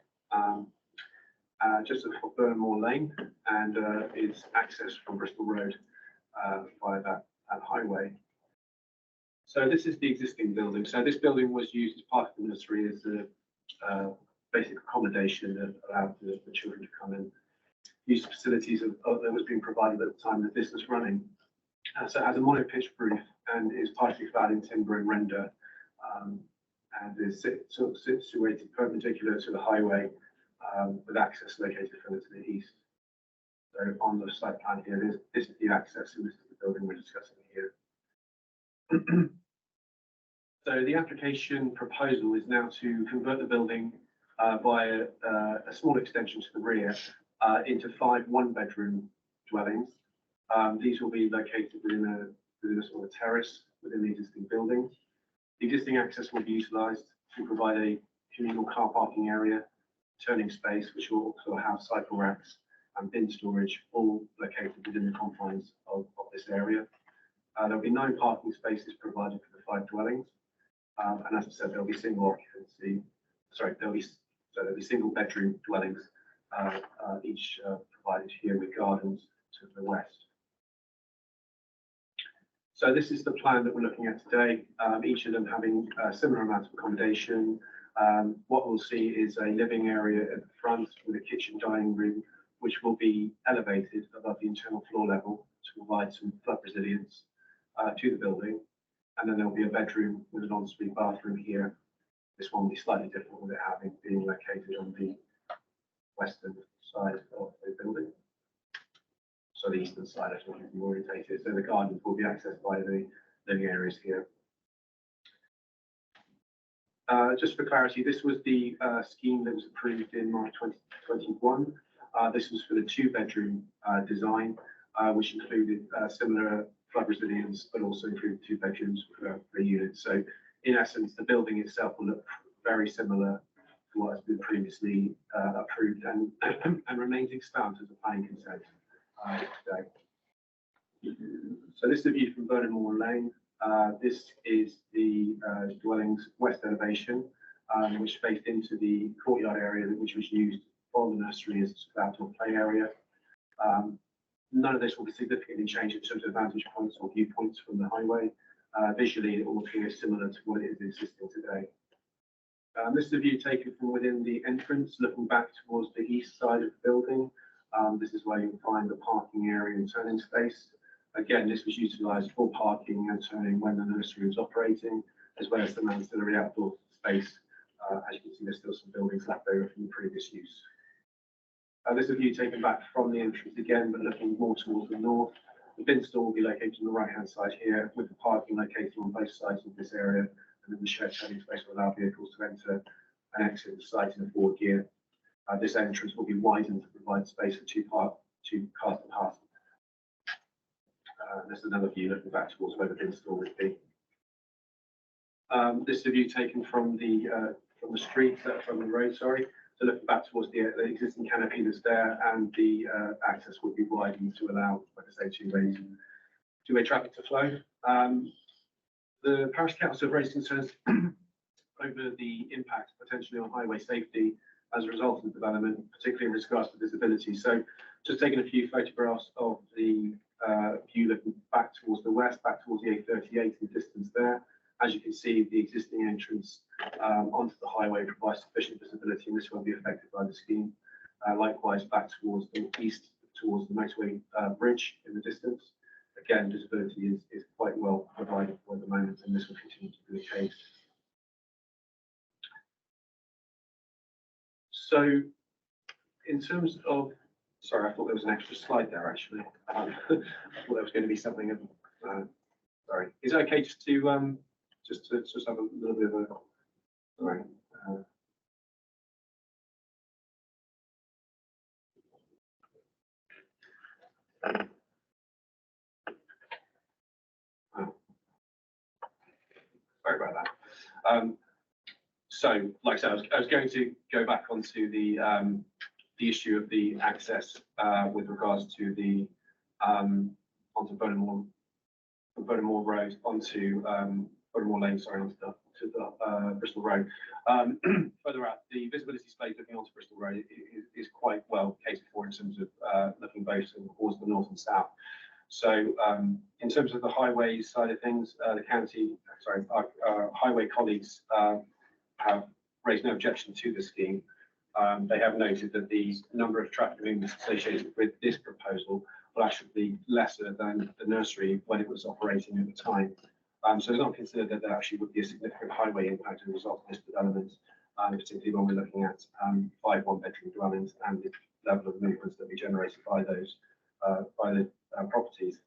just off Burnmore Lane, and is accessed from Bristol Road via that highway. So this is the existing building. So this building was used as part of the nursery as a basic accommodation that allowed the children to come and use the facilities that was being provided at the time of the business running. So it has a mono-pitch roof and is partially clad in timber and render, and is situated perpendicular to the highway, with access located further to the east. So on the site plan here, this is the access, and this is the building we're discussing here. So the application proposal is now to convert the building via a small extension to the rear into 5 1-bedroom dwellings. These will be located within a sort of terrace within the existing building. The existing access will be utilised to provide a communal car parking area, turning space, which will also have cycle racks and bin storage, all located within the confines of this area. There will be 9 parking spaces provided for the 5 dwellings, and as I said, there will be single occupancy. Sorry, there will be single bedroom dwellings, each provided here with gardens to the west. So this is the plan that we're looking at today, each of them having similar amounts of accommodation. What we'll see is a living area at the front with a kitchen dining room, which will be elevated above the internal floor level to provide some flood resilience to the building. And then there'll be a bedroom with an ensuite bathroom here. This one will be slightly different with it having being located on the western side of the building. So the eastern side, I think, is orientated. So the gardens will be accessed by the living areas here. Just for clarity, this was the scheme that was approved in March 2021. This was for the 2-bedroom design, which included similar flood resilience, but also included 2 bedrooms per unit. So in essence, the building itself will look very similar to what has been previously approved and remains extant as a planning consent today. So this is the view from Burnham Moor Lane. This is the dwelling's west elevation, which faced into the courtyard area, which was used for the nursery as an outdoor play area. None of this will be significantly changed in terms of vantage points or viewpoints from the highway. Visually, it will appear similar to what it is existing today. This is a view taken from within the entrance, looking back towards the east side of the building. This is where you'll find the parking area and turning space. Again, this was utilised for parking and turning when the nursery was operating, as well as some ancillary outdoor space. As you can see, there's still some buildings left over from the previous use. This is a view taken back from the entrance again, but looking more towards the north. The bin store will be located on the right-hand side here, with the parking located on both sides of this area, and then the shared turning space will allow vehicles to enter and exit the site in a forward gear. This entrance will be widened to provide space for two cars to pass. There's another view looking back towards where the bin store would be. This is a view taken from the street, from the road, sorry. So looking back towards the existing canopy that's there, and the access will be widened to allow, like I say, two-way traffic to flow. The Parish Council have raised concerns over the impact potentially on highway safety as a result of the development, particularly in regards to visibility. So just taking a few photographs of the view looking back towards the west, back towards the A38 in the distance there. As you can see, the existing entrance onto the highway provides sufficient visibility, and this won't be affected by the scheme. Likewise, back towards the east, towards the motorway bridge in the distance. Again, visibility is quite well provided for the moment, and this will continue to be the case. So, in terms of, sorry, I thought there was an extra slide there actually. I thought there was going to be something of, sorry. Is it okay just to just have a little bit of a, sorry. Sorry about that. So, like I said, I was going to go back onto the issue of the access with regards to the onto Burnham Moor Road, onto Burnham Moor Lane, sorry, onto the Bristol Road. Further out, the visibility space looking onto Bristol Road is quite well catered for in terms of looking both towards the north and south. So in terms of the highways side of things, the county, sorry, our highway colleagues have raised no objection to the scheme. They have noted that the number of traffic movements associated with this proposal will actually be lesser than the nursery when it was operating at the time. So it's not considered that there actually would be a significant highway impact as a result of this development, particularly when we're looking at 5 one-bedroom dwellings and the level of movements that will be generated by those properties.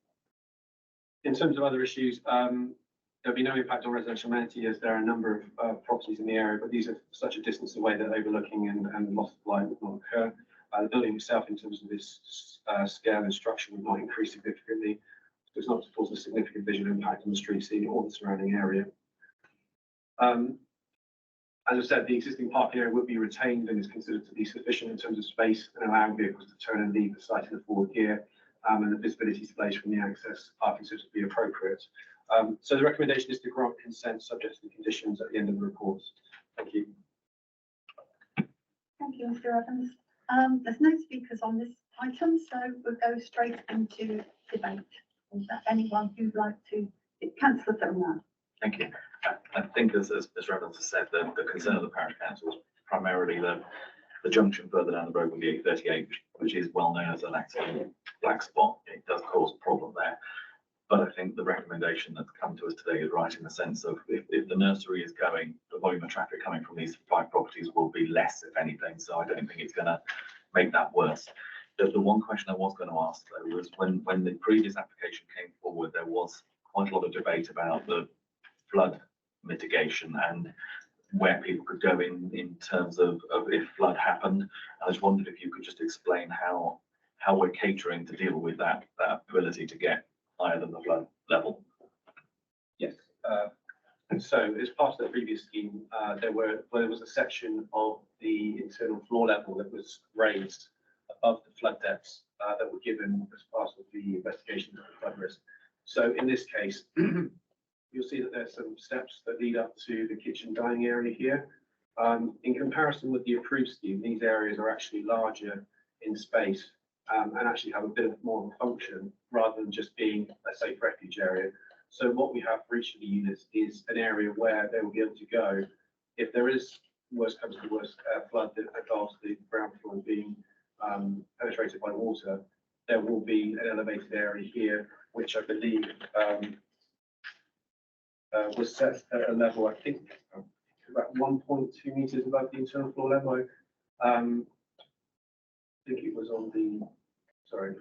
In terms of other issues, there'll be no impact on residential amenity as there are a number of properties in the area, but these are such a distance away that overlooking and loss of light would not occur. The building itself, in terms of its scale and structure, would not increase significantly. So it's not to cause a significant visual impact on the street scene or the surrounding area. As I said, the existing parking area would be retained and is considered to be sufficient in terms of space and allowing vehicles to turn and leave the site in a forward gear, and the visibility displays from the access are considered to be appropriate. So the recommendation is to grant consent subject to the conditions at the end of the report. Thank you. Thank you, Mr. Evans. There's no speakers on this item, so we'll go straight into debate. Is there anyone who'd like to? Councillor Filmer. Thank you. I think as Mr. Evans has said, the concern of the parish council is primarily the junction further down the road with the A38, which is well known as an accident black spot. It does cause a problem there. But I think the recommendation that's come to us today is right in the sense of if the nursery is going, the volume of traffic coming from these 5 properties will be less, if anything. So I don't think it's going to make that worse. The one question I was going to ask though was when the previous application came forward, there was quite a lot of debate about the flood mitigation and where people could go in terms of if flood happened. I just wondered if you could just explain how we're catering to deal with that ability to get higher than the flood level. Yes. So as part of the previous scheme, there was a section of the internal floor level that was raised above the flood depths that were given as part of the investigation of the flood risk. So in this case, you'll see that there's some steps that lead up to the kitchen dining area here. In comparison with the approved scheme, these areas are actually larger in space and actually have a bit more of a function rather than just being a safe refuge area. So what we have for each of the units is an area where they will be able to go if there is worst comes to worst flood that involves the ground floor being penetrated by water. There will be an elevated area here, which I believe was set at a level, I think, about 1.2 meters above the internal floor level. I think it was on the, sorry.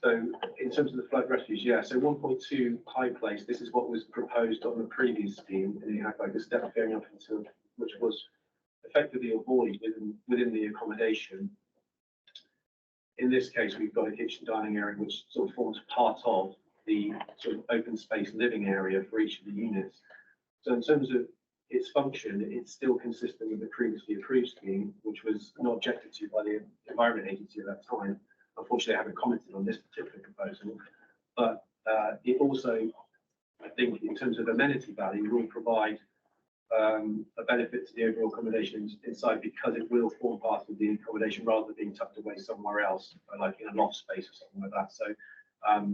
So in terms of the flood refuge, yeah, so 1.2 high place, this is what was proposed on the previous scheme, and you had like a step going up into, which was effectively a void within the accommodation. In this case, we've got a kitchen dining area which sort of forms part of the sort of open space living area for each of the units. So in terms of its function, it's still consistent with the previously approved scheme, which was not objected to by the Environment Agency at that time. Unfortunately, I haven't commented on this particular proposal, but it also, I think, in terms of amenity value, will provide a benefit to the overall accommodations inside because it will form part of the accommodation rather than being tucked away somewhere else, like in a loft space or something like that. So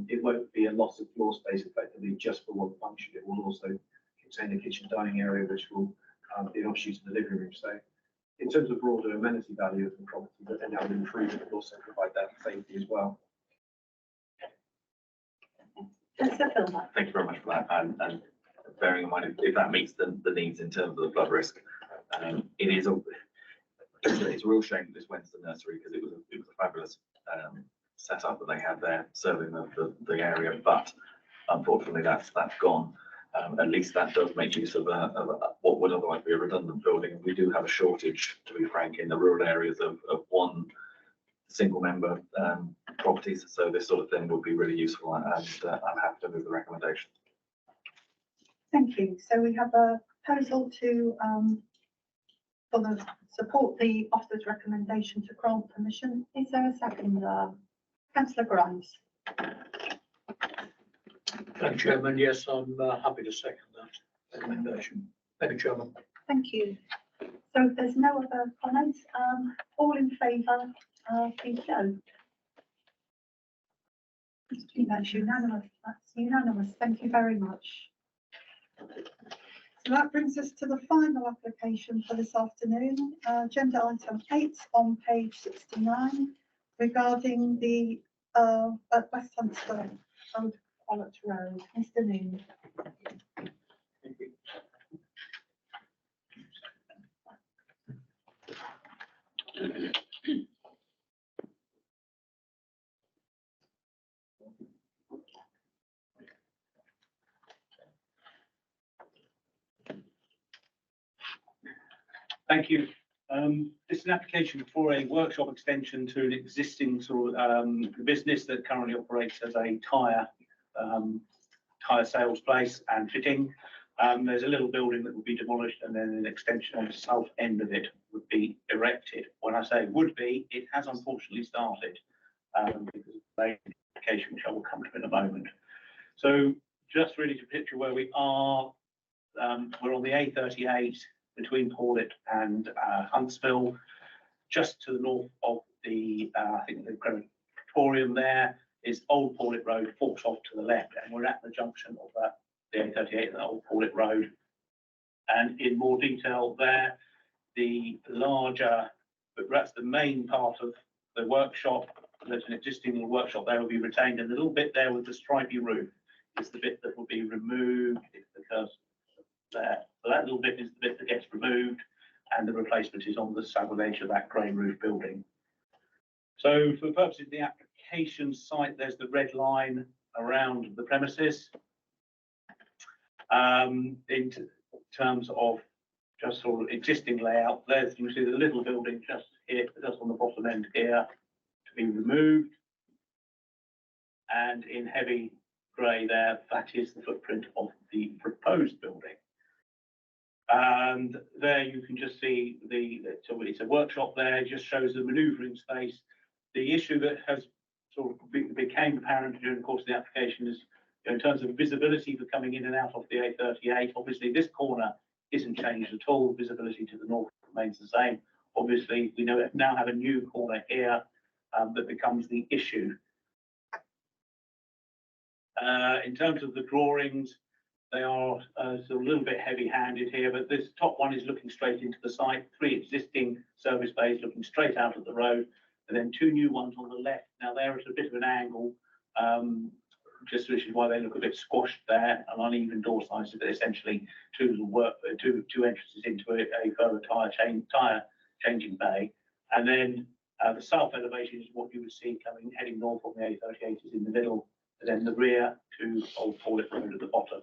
it won't be a loss of floor space effectively just for one function. It will also contain a kitchen dining area, which will be an offshoot of the living room. So in terms of broader amenity value of the property, but then that will improve it, but also provide that safety as well. Councillor Filmer. Thank you very much for that. And bearing in mind if that meets the needs in terms of the flood risk, it's a real shame that this went to the nursery because it was a fabulous setup that they had there serving the area, but unfortunately that's gone. At least that does make use of what would otherwise be a redundant building. We do have a shortage, to be frank, in the rural areas of one single member properties. So this sort of thing would be really useful, and I'm happy to move the recommendation. Thank you. So we have a proposal to support the author's recommendation to grant permission. Is there a second? Councillor Grimes. Thank you, Chairman. Yes, I'm happy to second that recommendation. Thank you, Chairman. Thank you. So if there's no other comments, all in favour, please show. That's unanimous. That's unanimous. Thank you very much. So that brings us to the final application for this afternoon, agenda item 8 on page 69, regarding the at West Huntsville Old Collett Road. Mr. Noon. Thank you. This is an application for a workshop extension to an existing sort of business that currently operates as a tyre sales place and fitting. There's a little building that would be demolished and then an extension on the south end of it would be erected. When I say would be, it has unfortunately started because of the application, which I will come to in a moment. So just really to picture where we are, we're on the A38 between Paulet and Huntsville, just to the north of the, I think the crematorium there is Old Paulet Road, forks off to the left, and we're at the junction of the A38 and the Old Paulet Road. And in more detail there, the larger, but that's the main part of the workshop, there's an existing little workshop there will be retained, and the little bit there with the stripy roof is the bit that will be removed if the cursor there. So that little bit is the bit that gets removed, and the replacement is on the southern edge of that grey roof building. So for the purposes of the application site, there's the red line around the premises. In terms of just sort of existing layout, there's you see the little building just here, just on the bottom end here, to be removed. And in heavy grey there, that is the footprint of the proposed building. And there you can just see so it's a workshop there, it just shows the manoeuvring space. The issue that has sort of became apparent during the course of the application is, you know, in terms of visibility for coming in and out of the A38, obviously this corner isn't changed at all. Visibility to the north remains the same. Obviously, we now have a new corner here that becomes the issue. In terms of the drawings, they are sort of a little bit heavy-handed here, but this top one is looking straight into the site, 3 existing service bays looking straight out of the road, and then 2 new ones on the left. Now they're at a bit of an angle, just which is why they look a bit squashed there, and uneven door sizes, but essentially two entrances into a further tyre changing bay. And then the south elevation is what you would see heading north on the A38 is in the middle, and then the rear to Old Paulet Road at the bottom.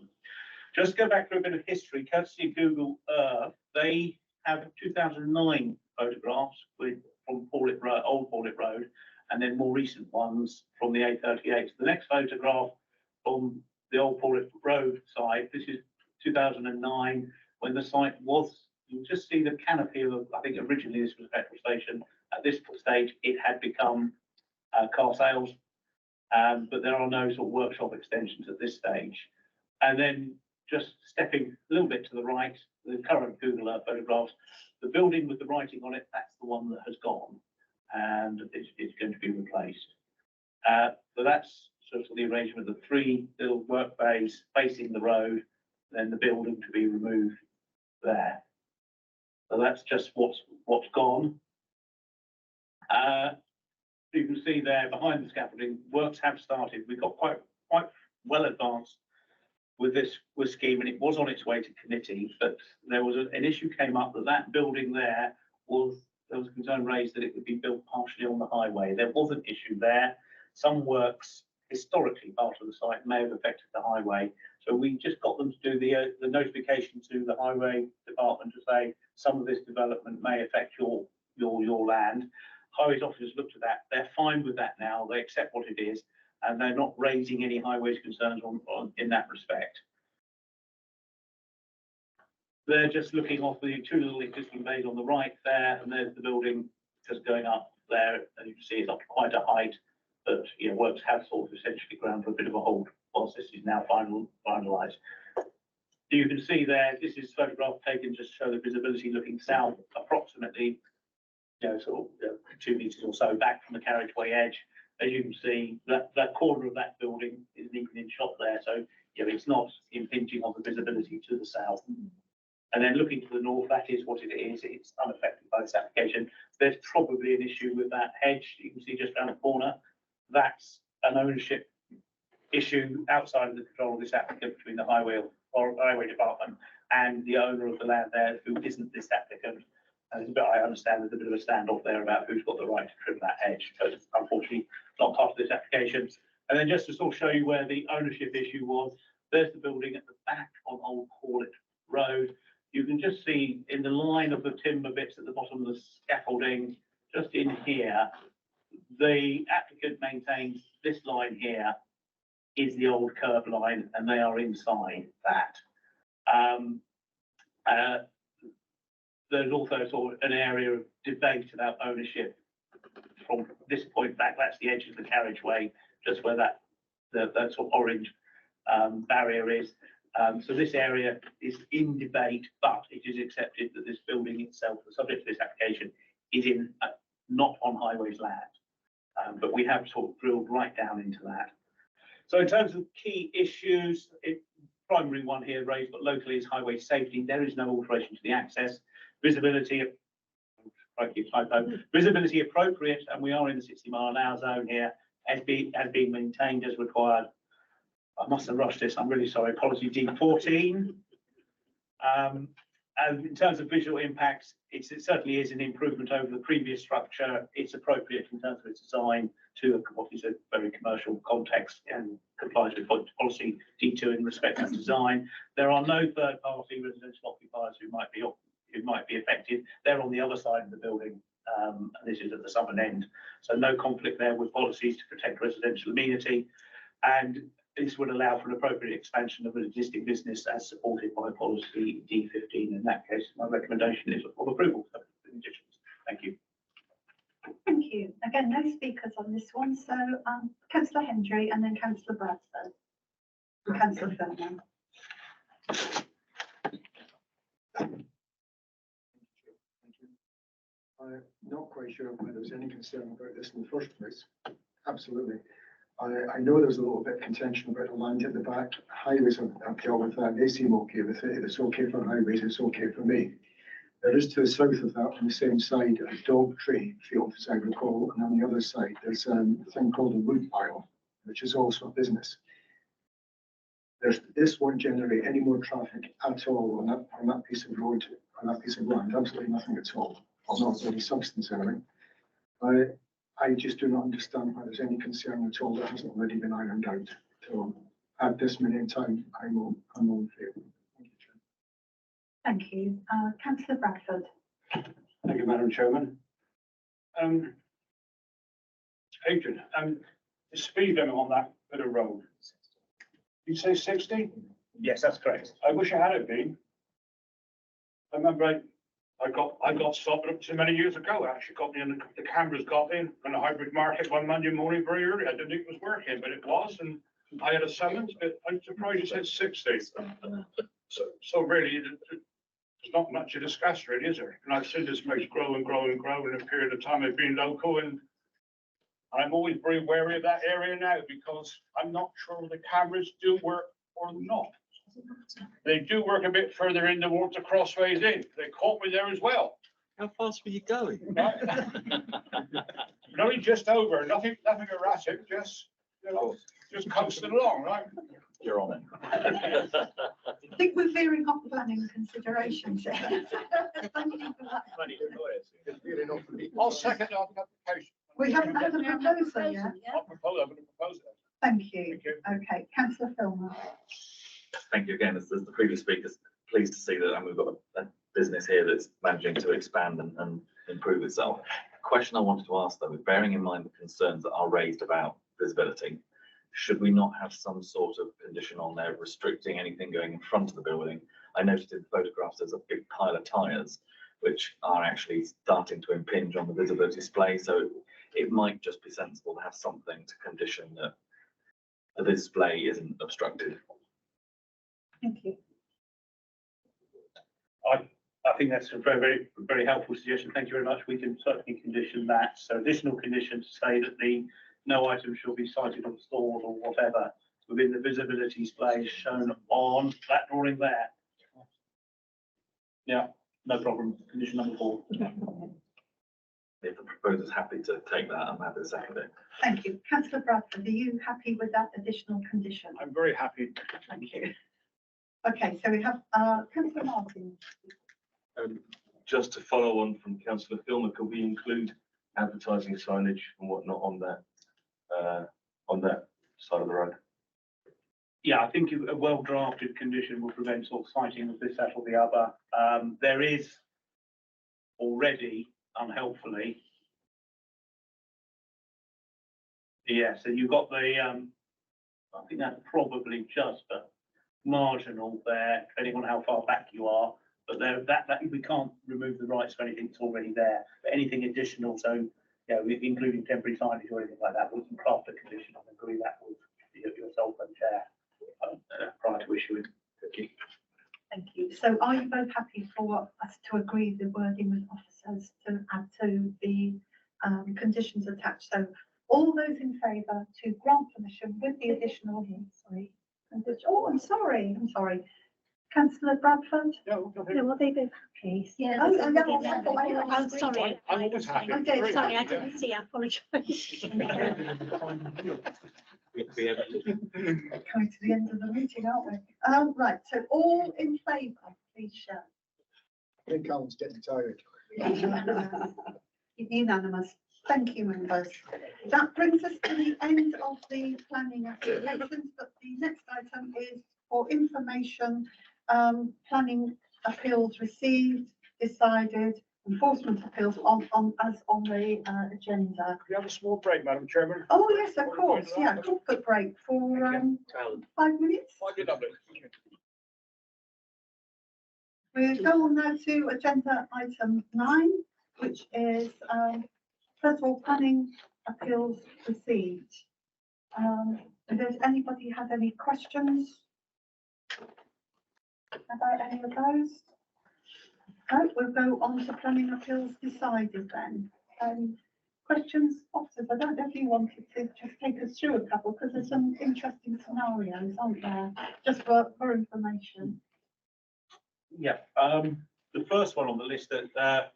Just go back for a bit of history. Courtesy of Google Earth, they have 2009 photographs from Paulet Road, Old Paulet Road, and then more recent ones from the A38. The next photograph from the Old Paulet Road side, this is 2009, when the site was, you just see the canopy of, I think originally this was a petrol station. At this stage, it had become car sales, but there are no sort of workshop extensions at this stage. And then just stepping a little bit to the right, the current Google Earth photographs, the building with the writing on it, that's the one that has gone, and it's going to be replaced. So that's sort of the arrangement of the 3 little work bays facing the road, then the building to be removed there. So that's just what's gone. You can see there behind the scaffolding, works have started. We got quite well advanced with this scheme, and it was on its way to committee, but there was an issue came up that building there there was concern raised that it would be built partially on the highway. There was an issue there. Some works historically part of the site may have affected the highway, so we just got them to do the notification to the highway department to say some of this development may affect your land. Highways officers looked at that. They're fine with that now. They accept what it is, and they're not raising any highways concerns in that respect. They're just looking off the 2 little existing bays on the right there, and there's the building just going up there. And you can see it's up to quite a height, but you know, works have sort of essentially ground for a bit of a hold whilst this is now finalised. You can see there, this is a photograph taken just to show the visibility looking south, approximately, you know, sort of 2 metres or so back from the carriageway edge. As you can see, that corner of that building is an even in shot there, so you know, it's not impinging on the visibility to the south. And then looking to the north, that is what it is. It's unaffected by this application. There's probably an issue with that hedge you can see just around the corner. That's an ownership issue outside of the control of this applicant between the highway department and the owner of the land there, who isn't this applicant. And I understand there's a bit of a standoff there about who's got the right to trim that hedge, but it's unfortunately not part of this application. And then just to sort of show you where the ownership issue was, there's the building at the back on Old Paulet Road. You can just see in the line of the timber bits at the bottom of the scaffolding, just in here, the applicant maintains this line here is the old curb line, and they are inside that. There's also sort of an area of debate about ownership from this point back. That's the edge of the carriageway, just where that sort of orange barrier is. So this area is in debate, but it is accepted that this building itself, the subject of this application, is not on highways land. But we have sort of drilled right down into that. So in terms of key issues, primary one here raised, but locally, is highway safety. There is no alteration to the access. Visibility, crikey, typo. Visibility appropriate, and we are in the 60-mile-an-hour zone here, has been maintained as required. I must have rushed this, I'm really sorry, policy D14. And in terms of visual impacts, it certainly is an improvement over the previous structure. It's appropriate in terms of its design to what is a very commercial context and complies with policy D2 in respect of design. There are no third-party residential occupiers who might be affected. They're on the other side of the building, and this is at the southern end. So no conflict there with policies to protect residential amenity. And this would allow for an appropriate expansion of an existing business as supported by policy D15. In that case, my recommendation is of approval for the conditions. Thank you. Thank you. Again, no speakers on this one. So Councillor Hendry and then Councillor Bradford. And Councillor Furman. I'm not quite sure whether there was any concern about this in the first place. Absolutely. I know there's a little bit of contention about the land at the back. Highways have dealt with that. They seem okay with it. If it's okay for highways, it's okay for me. There is to the south of that, on the same side, a dog tree field, as I recall, and on the other side, there's a thing called a wood pile, which is also a business. This won't generate any more traffic at all on that piece of road, on that piece of land. Absolutely nothing at all. Or not any substance anyway. I just do not understand why there's any concern at all that hasn't already been ironed out. So at this minute in time, I'm all in favour. Thank you, Chair. Thank you. Councillor Bradford. Thank you, Madam Chairman. Adrian, the speed limit on that bit of road. You say 60? Yes, that's correct. I wish I had it been. I remember I got stopped up too many years ago. Actually got me in the cameras got in the hybrid market one Monday morning very early. I didn't think it was working, but it was, and I had a summons, but I'm surprised you said 60. So really, there's not much to discuss, really, is there? And I've seen this place grow and grow and grow in a period of time. I've been local, and I'm always very wary of that area now because I'm not sure the cameras do work or not. They do work a bit further in towards the crossways in. They caught me there as well. How fast were you going? Right? Only just over, nothing erratic, just, just coasting along, right? You're on it. I think we're veering off planning considerations. Thank you for that. I'll second the application. We haven't had a proposal yet. I'm going to propose it. Thank you. Thank you. Okay, Councillor Filmer. Thank you again. As the previous speakers, pleased to see that we've got a business here that's managing to expand and improve itself. The question I wanted to ask though, is bearing in mind the concerns that are raised about visibility, should we not have some sort of condition on there restricting anything going in front of the building? I noticed in the photographs there's a big pile of tyres which are actually starting to impinge on the visibility display. So it might just be sensible to have something to condition that the display isn't obstructed. Thank you. I think that's a very, very, very helpful suggestion. Thank you very much. We can certainly condition that. So additional conditions say that no item shall be sighted or stored or whatever within the visibility display shown on that drawing there. Yeah, no problem. Condition number 4. If the proposer's happy to take that, I'm happy to second it. Thank you. Councillor Bradford, are you happy with that additional condition? I'm very happy. Thank you. Okay, so we have Councillor Martin. Just to follow on from Councillor Filmer, could we include advertising signage and whatnot on that side of the road? Yeah, I think a well-drafted condition will prevent sort of citing of this, that or the other. There is already, unhelpfully, yeah, so you've got the, I think that's probably just a marginal there, depending on how far back you are. But there, that we can't remove the rights for anything that's already there. But anything additional, so including temporary signage or anything like that, we can craft a condition and agree that with yourself and chair prior to issuing. Thank you. Thank you. So are you both happy for us to agree the wording with officers to add to the conditions attached? So all those in favour to grant permission with the additional, sorry. Oh, I'm sorry. Councillor Bradford? No, nothing. No, well, they both happy. Yeah. Oh, there's no, somebody I there. thought I I'm sorry. I'm always happy. Okay, Sorry, I didn't see, I apologise. Coming to the end of the meeting, aren't we? Right, so all in favour, please show. I think Alan's getting tired. Unanimous. Thank you, members. That brings us to the end of the planning applications, but the next item is for information, planning appeals received, decided, enforcement appeals on the agenda. We have a small break, Madam Chairman. Oh, yes, of course, yeah, corporate break for 5 minutes. Might be lovely. We go on now to agenda item 9, which is, first of all, planning appeals received. Does anybody have any questions about any of those? No, we'll go on to planning appeals decided then. Questions, officers? I don't know if you wanted to just take us through a couple, because there's some interesting scenarios, aren't there? Just for information. Yeah, the first one on the list that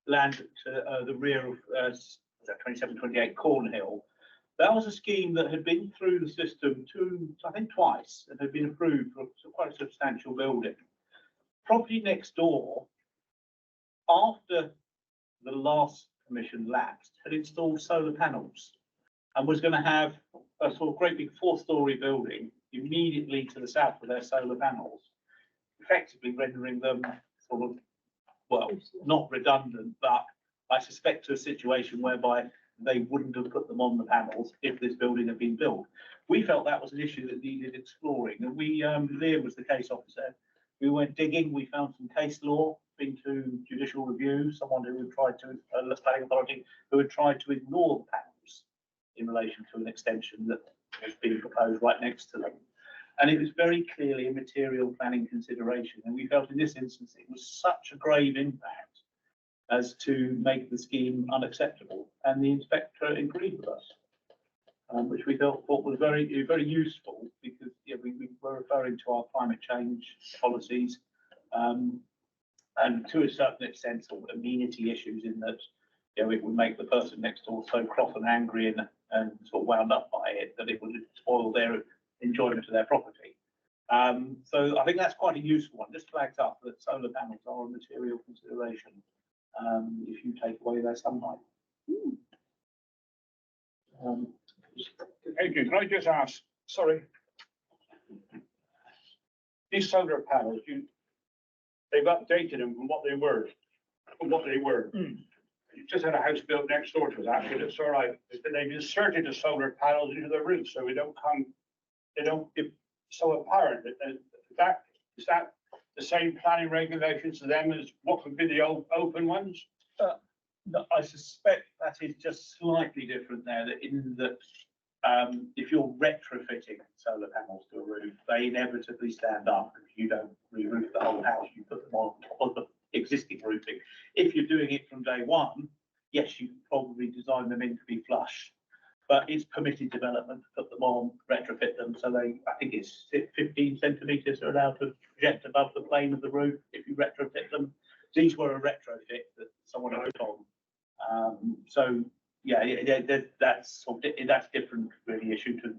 land to the rear of 2728 Cornhill. That was a scheme that had been through the system I think twice, and had been approved for quite a substantial building. Property next door, after the last permission lapsed, had installed solar panels and was going to have a sort of great big 4-storey building immediately to the south of their solar panels, effectively rendering them sort of, well, not redundant, but I suspect to a situation whereby they wouldn't have put them on the panels if this building had been built. We felt that was an issue that needed exploring, and we, Liam was the case officer. We went digging, we found some case law, been to judicial review, someone who had tried to, the planning authority, who had tried to ignore the panels in relation to an extension that was being proposed right next to them. And it was very clearly a material planning consideration. And we felt in this instance, it was such a grave impact as to make the scheme unacceptable. And the inspector agreed with us, which we thought was very useful, because we were referring to our climate change policies, and to a certain extent, sort of amenity issues, in that it would make the person next door so cross and angry and sort of wound up by it that it would spoil their enjoyment of their property. So I think that's quite a useful one. Just flags up that solar panels are a material consideration if you take away their sunlight. Adrian, can I just ask, sorry, these solar panels, they've updated them from what they were. You just had a house built next door to that, but it's all right. They've inserted the solar panels into the roof, so they don't get so apparent. Is that the same planning regulations to them as what would be the old open ones? No, I suspect that is just slightly different there, that in that if you're retrofitting solar panels to a roof, they inevitably stand up. If you don't re-roof the whole house, you put them on top of the existing roofing. If you're doing it from day one, yes, you probably design them in to be flush, but it's permitted development to put them on, retrofit them. So I think it's 15 centimetres are allowed to project above the plane of the roof if you retrofit them. These were a retrofit that someone had put on. So yeah, that's different really issue to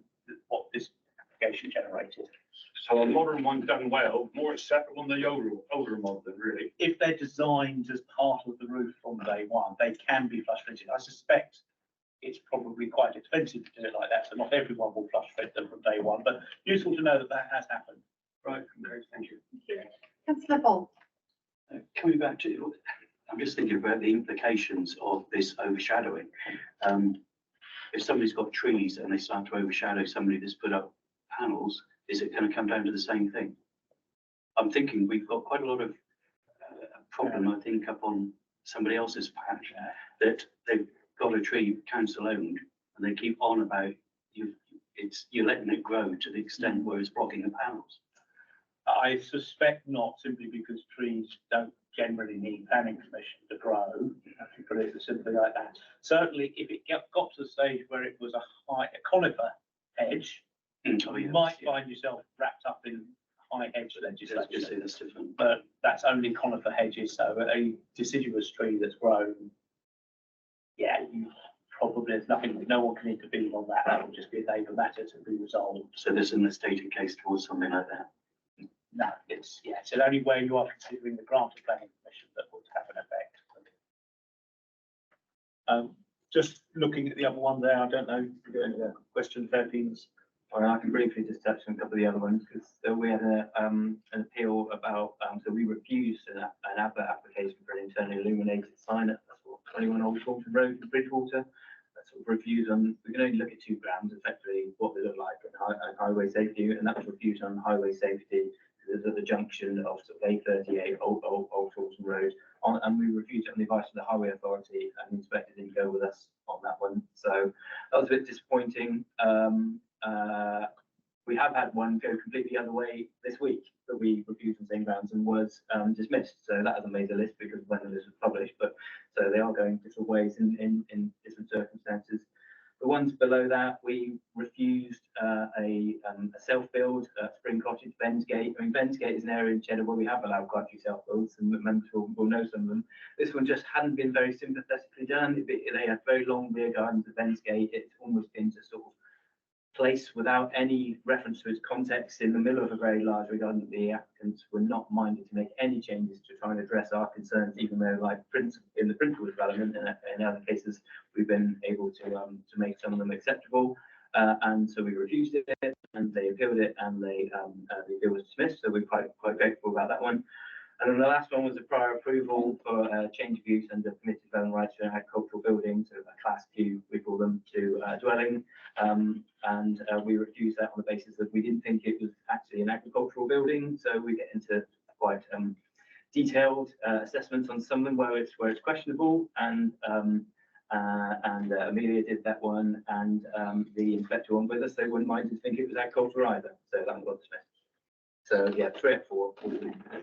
what this application generated. So a modern one done well, more acceptable than the older model, really. If they're designed as part of the roof from day one, they can be flush fitted. I suspect it's probably quite expensive to do it like that, so not everyone will flush fit them from day one, but useful to know that that has happened. Right, okay, thank you. Councillor Bolt. Coming back to, I'm just thinking about the implications of this overshadowing. If somebody's got trees and they start to overshadow somebody that's put up panels, is it going to come down to the same thing? I'm thinking we've got quite a lot of problem, I think, up on somebody else's patch, that they've got a tree council owned and they keep on about you're letting it grow to the extent where it's blocking the panels. I suspect not, simply because trees don't generally need planning permission to grow, if you put it simply like that. Certainly, if it got to the stage where it was a conifer hedge, you might find yourself wrapped up in high hedge Let's just legislation, say that's different. but that's only conifer hedges, so a deciduous tree that's grown, yeah, you probably, there's nothing, no one can intervene on that, that will just be a neighbour matter to be resolved. So there's an estated case towards something like that. No, it's, yeah, it's only where you are considering the grant of planning permission that would have an effect. Just looking at the other one there, I don't know, question 13's. Well, I can briefly just touch on a couple of the other ones, because we had an appeal about, so we refused an advert application for an internally illuminated sign at 21 Old Taunton Road in Bridgewater. That's sort of refused on, we can only look at 2 grounds, effectively what they look like and highway safety, and that was refused on highway safety. There's at the junction of sort of A38 Old Taunton Road, and we refused it on the advice of the Highway Authority, and the inspector didn't go with us on that one. So that was a bit disappointing. We have had one go completely the other way this week that we refused on the same grounds and was dismissed. So that hasn't made the list because when the list was published, but so they are going different ways in different circumstances. The ones below that, we refused a self-build at Spring Cottage, Bensgate. I mean, Bensgate is an area in Cheddar where we have allowed quite a few self-builds, and members will know some of them. This one just hadn't been very sympathetically done. They had very long rear gardens at Bensgate. It's almost been to sort of place without any reference to its context in the middle of a very large rear garden. The applicants were not minded to make any changes to try and address our concerns, even though, like in the principal development, in other cases, we've been able to make some of them acceptable. And so we refused it, and they appealed it, and the appeal was dismissed. So we're quite grateful about that one. And then the last one was a prior approval for change of use under permitted development rights for an agricultural building, so a class 2, we call them, to dwelling. And we refused that on the basis that we didn't think it was actually an agricultural building. So we get into quite detailed assessments on some of them where it's questionable. And Amelia did that one, and the inspector one with us. They wouldn't mind to think it was agricultural either. So that one got dismissed. So yeah, 3 out of 4,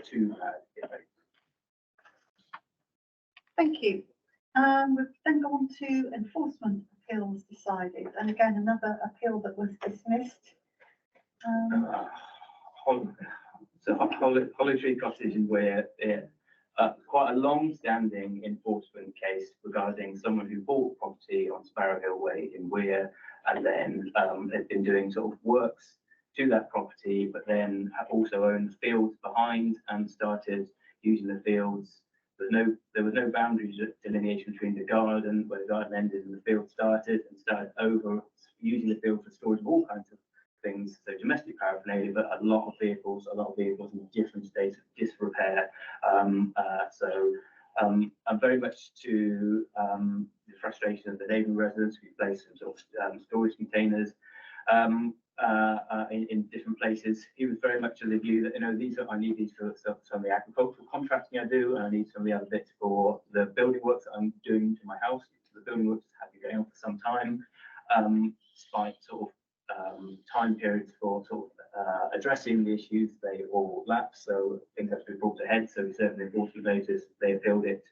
2 Thank you. We've then gone to enforcement appeals decided, and again, another appeal that was dismissed. So Holly Tree Cottage in Weir, quite a long-standing enforcement case regarding someone who bought property on Sparrow Hill Way in Weir, and then they've been doing sort of works to that property, but then have also owned fields behind and started using the fields. There was no boundaries delineation between the garden, where the garden ended and the field started, and started over using the field for storage of all kinds of things. So domestic paraphernalia, but a lot of vehicles in different states of disrepair. And very much to the frustration of the neighbouring residents, we placed some sort of storage containers in different places. He was very much of the view that, I need these for some of the agricultural contracting I do, and I need some of the other bits for the building works that I'm doing to my house. The building works have been going on for some time, despite sort of time periods for sort of addressing the issues. They all lapsed, so things have to be brought to head. So we served an enforcement notice. They appealed it.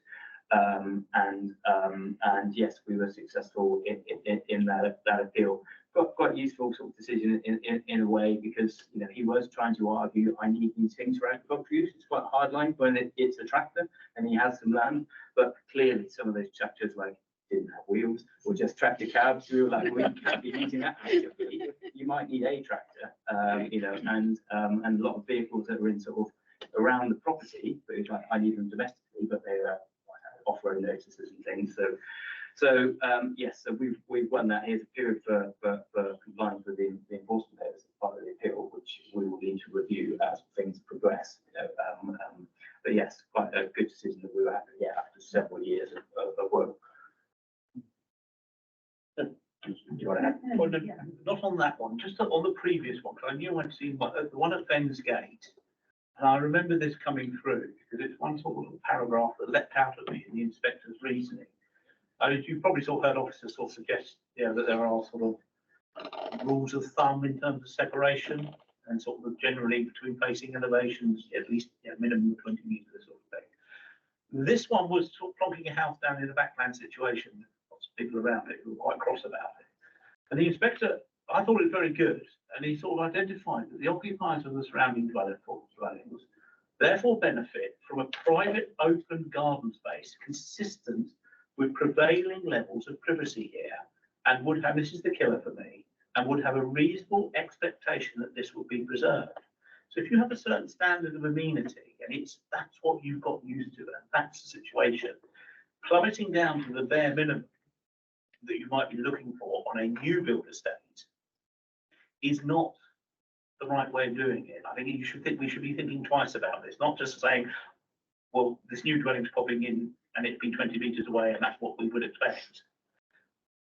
And yes, we were successful in that appeal. Quite useful sort of decision in a way, because he was trying to argue I need these things for agricultural use. It's quite a hard line when it's a tractor and he has some land, but clearly some of those tractors didn't have wheels, or just tractor cabs. We were like, well, you can't be using that actively. You might need a tractor, and a lot of vehicles that were in sort of around the property, but it's like I need them domestically, but they are off-road notices and things. So yes, so we've won that. Here's a period for compliance with the enforcement papers as part of the appeal, which we will need to review as things progress. But yes, quite a good decision that we were having, after several years of work. Do you want to add? Well, not on that one, just on the previous one, because I knew I'd seen the one at Bensgate. And I remember this coming through because it's one sort of paragraph that leapt out at me in the inspector's reasoning. You've probably sort of heard officers sort of suggest that there are sort of rules of thumb in terms of separation, and sort of generally between facing elevations, at least minimum of 20 metres sort of thing. This one was sort of plonking a house down in a backland situation, lots of people around it who were quite cross about it. And the inspector I thought it was very good, and he sort of identified that the occupiers of the surrounding dwellings therefore benefit from a private open garden space consistent with prevailing levels of privacy here, and would have, this is the killer for me, and would have a reasonable expectation that this will be preserved. So if you have a certain standard of amenity, and that's what you've got used to, and that's the situation, plummeting down to the bare minimum that you might be looking for on a new build estate is not the right way of doing it. I think we should be thinking twice about this, not just saying, well, this new dwelling's popping in and it's been 20 metres away and that's what we would expect.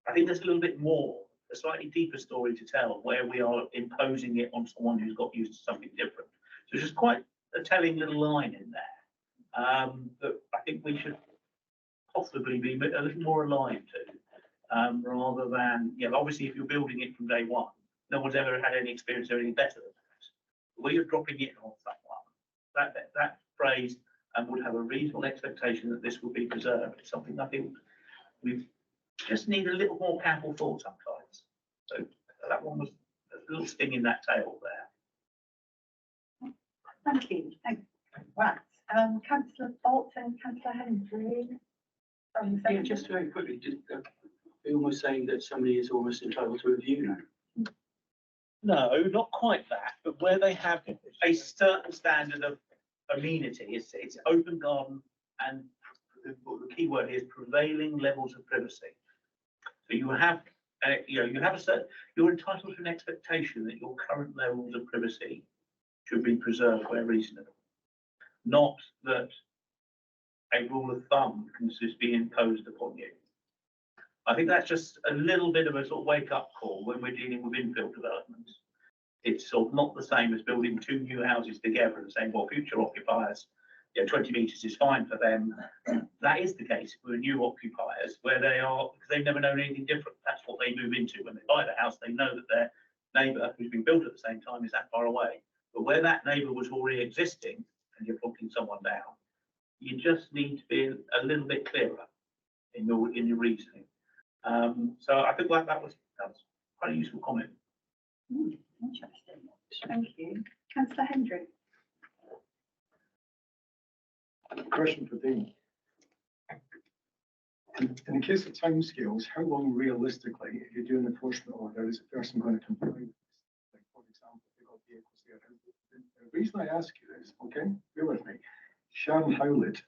I think there's a little bit more, a slightly deeper story to tell where we are imposing it on someone who's got used to something different. So it's just quite a telling little line in there that I think we should possibly be a little more alive to, rather than, obviously if you're building it from day one, no one's ever had any experience or anything better than that. Where you're dropping it on someone, that phrase, and would have a reasonable expectation that this will be preserved, is something I think we just need a little more careful thought sometimes. So that one was a little sting in that tail there. Thank you. Thanks. Right. Councillor Bolt and Councillor Hendry. Yeah, just very quickly, we're almost saying that somebody is almost entitled to a view now. No, not quite that, but where they have a certain standard of amenity, it's open garden, and the key word is prevailing levels of privacy. So you have, you're entitled to an expectation that your current levels of privacy should be preserved where reasonable. Not that a rule of thumb can just be imposed upon you. I think that's just a little bit of a sort of wake-up call when we're dealing with infill developments. It's sort of not the same as building two new houses together and saying, well, future occupiers, 20 metres is fine for them. That is the case with new occupiers where they are, because they've never known anything different. That's what they move into. When they buy the house, they know that their neighbour, who's been built at the same time, is that far away. But where that neighbour was already existing and you're plonking someone down, you just need to be a little bit clearer in your reasoning. So I think that was quite a useful comment. Interesting. Thank you. Councillor Hendry. Question for Dean. In the case of timescales, how long realistically, if you do an enforcement order, is a person going to comply with this? Like, for example, they've got vehicles there. The reason I ask you is, okay, bear with me. Sharon Howlett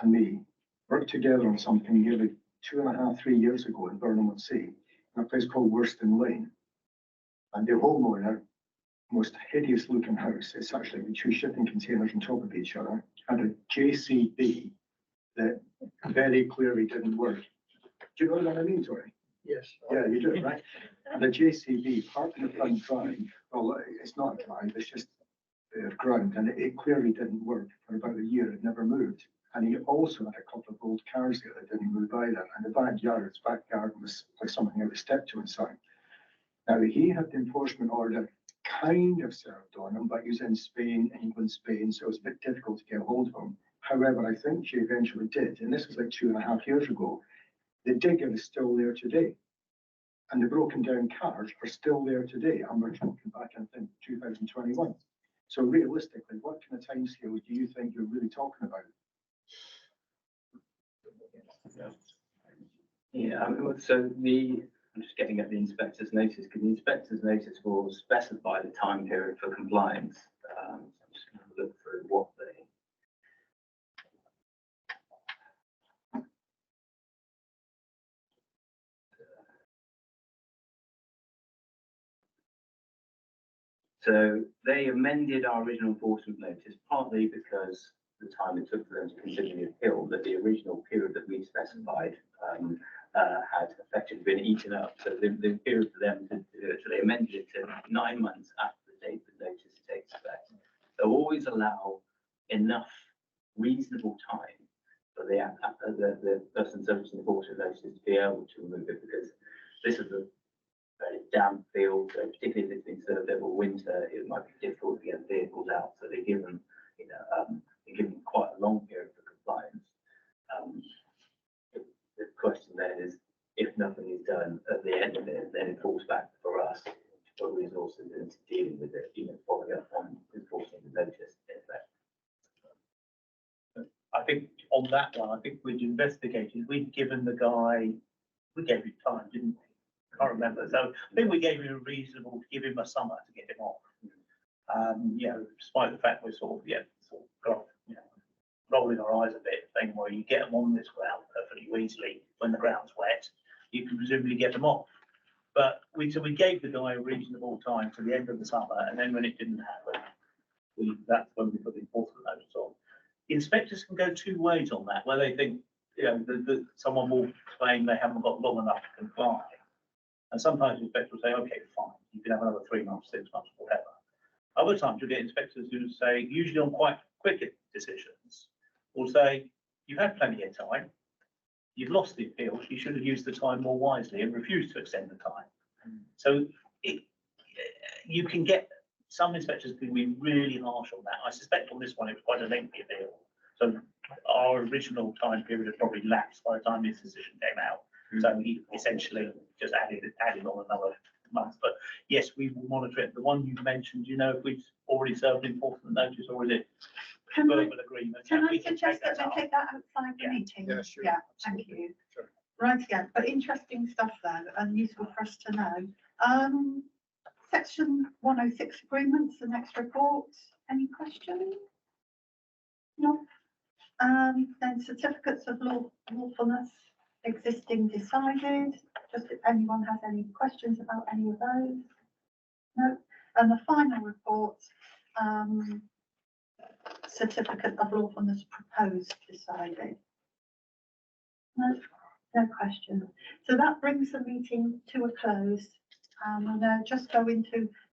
and me worked together on something nearly 2.5, 3 years ago in Burnham-on-Sea, in a place called Worston Lane. And the homeowner, most hideous looking house, it's actually with two shipping containers on top of each other, had a JCB that very clearly didn't work. Do you know what I mean, Tori? Yes. Yeah, you do, right? And the JCB parked in the front drive, well, it's not a drive, it's just ground, and it clearly didn't work for about a year. It never moved. And he also had a couple of old cars there that didn't move either. And the back garden was like something I was stepped to inside. Now, he had the enforcement order kind of served on him, but he was in Spain, England, Spain, so it was a bit difficult to get hold of him. However, I think she eventually did, and this was like 2.5 years ago. The digger is still there today, and the broken down cars are still there today, and we're talking back in 2021. So realistically, what kind of timescale do you think you're really talking about? Yeah, so I'm just getting at the inspector's notice, because the inspector's notice will specify the time period for compliance. So I'm just going to look through what they. So they amended our original enforcement notice, partly because the time it took for them to consider the appeal, that the original period that we specified had effectively been eaten up. So the period for them to do it, so they amended it to 9 months after the date the notice takes effect. So always allow enough reasonable time for the person servicing the enforcement notice to be able to remove it, because this is a very damp field, so particularly if it's been served over winter, it might be difficult to get vehicles out. So they give them, they give them quite a long period for compliance. The question then is, if nothing is done at the end of it, then it falls back for us extra resources into dealing with it, following up on enforcing the notice. I think on that one, I think we'd investigated, we'd given the guy, we gave him time, didn't we? Can't remember. So I think we gave him a reasonable, give him a summer to get him off. Despite the fact we're sort of rolling our eyes a bit, saying, well, you get them on this ground perfectly easily when the ground's wet, you can presumably get them off. But we gave the guy a reasonable time to the end of the summer, and then when it didn't happen, that's when we put the enforcement notice on. Inspectors can go two ways on that, where they think, someone will claim they haven't got long enough to comply. And sometimes inspectors will say, okay, fine, you can have another 3 months, 6 months, whatever. Other times you'll get inspectors who say, usually on quite quick decisions, will say, you've had plenty of time, you've lost the appeals, you should have used the time more wisely and refused to extend the time. So you can get, some inspectors can be really harsh on that. I suspect on this one, it was quite a lengthy appeal. So our original time period had probably lapsed by the time this decision came out. So he essentially just added on another month. But yes, we will monitor it. The one you mentioned, if we've already served enforcement notice, or is it verbal agreement? Can I suggest that we take that outside the meeting? Yeah, sure. Yeah, thank you. Sure. Right again, but interesting stuff there and useful for us to know. Section 106 agreements, the next report. Any questions? No. Then certificates of lawfulness, existing decided. Just if anyone has any questions about any of those. No. And the final report, certificate of lawfulness proposed decided. No questions. So that brings the meeting to a close. We'll now just go into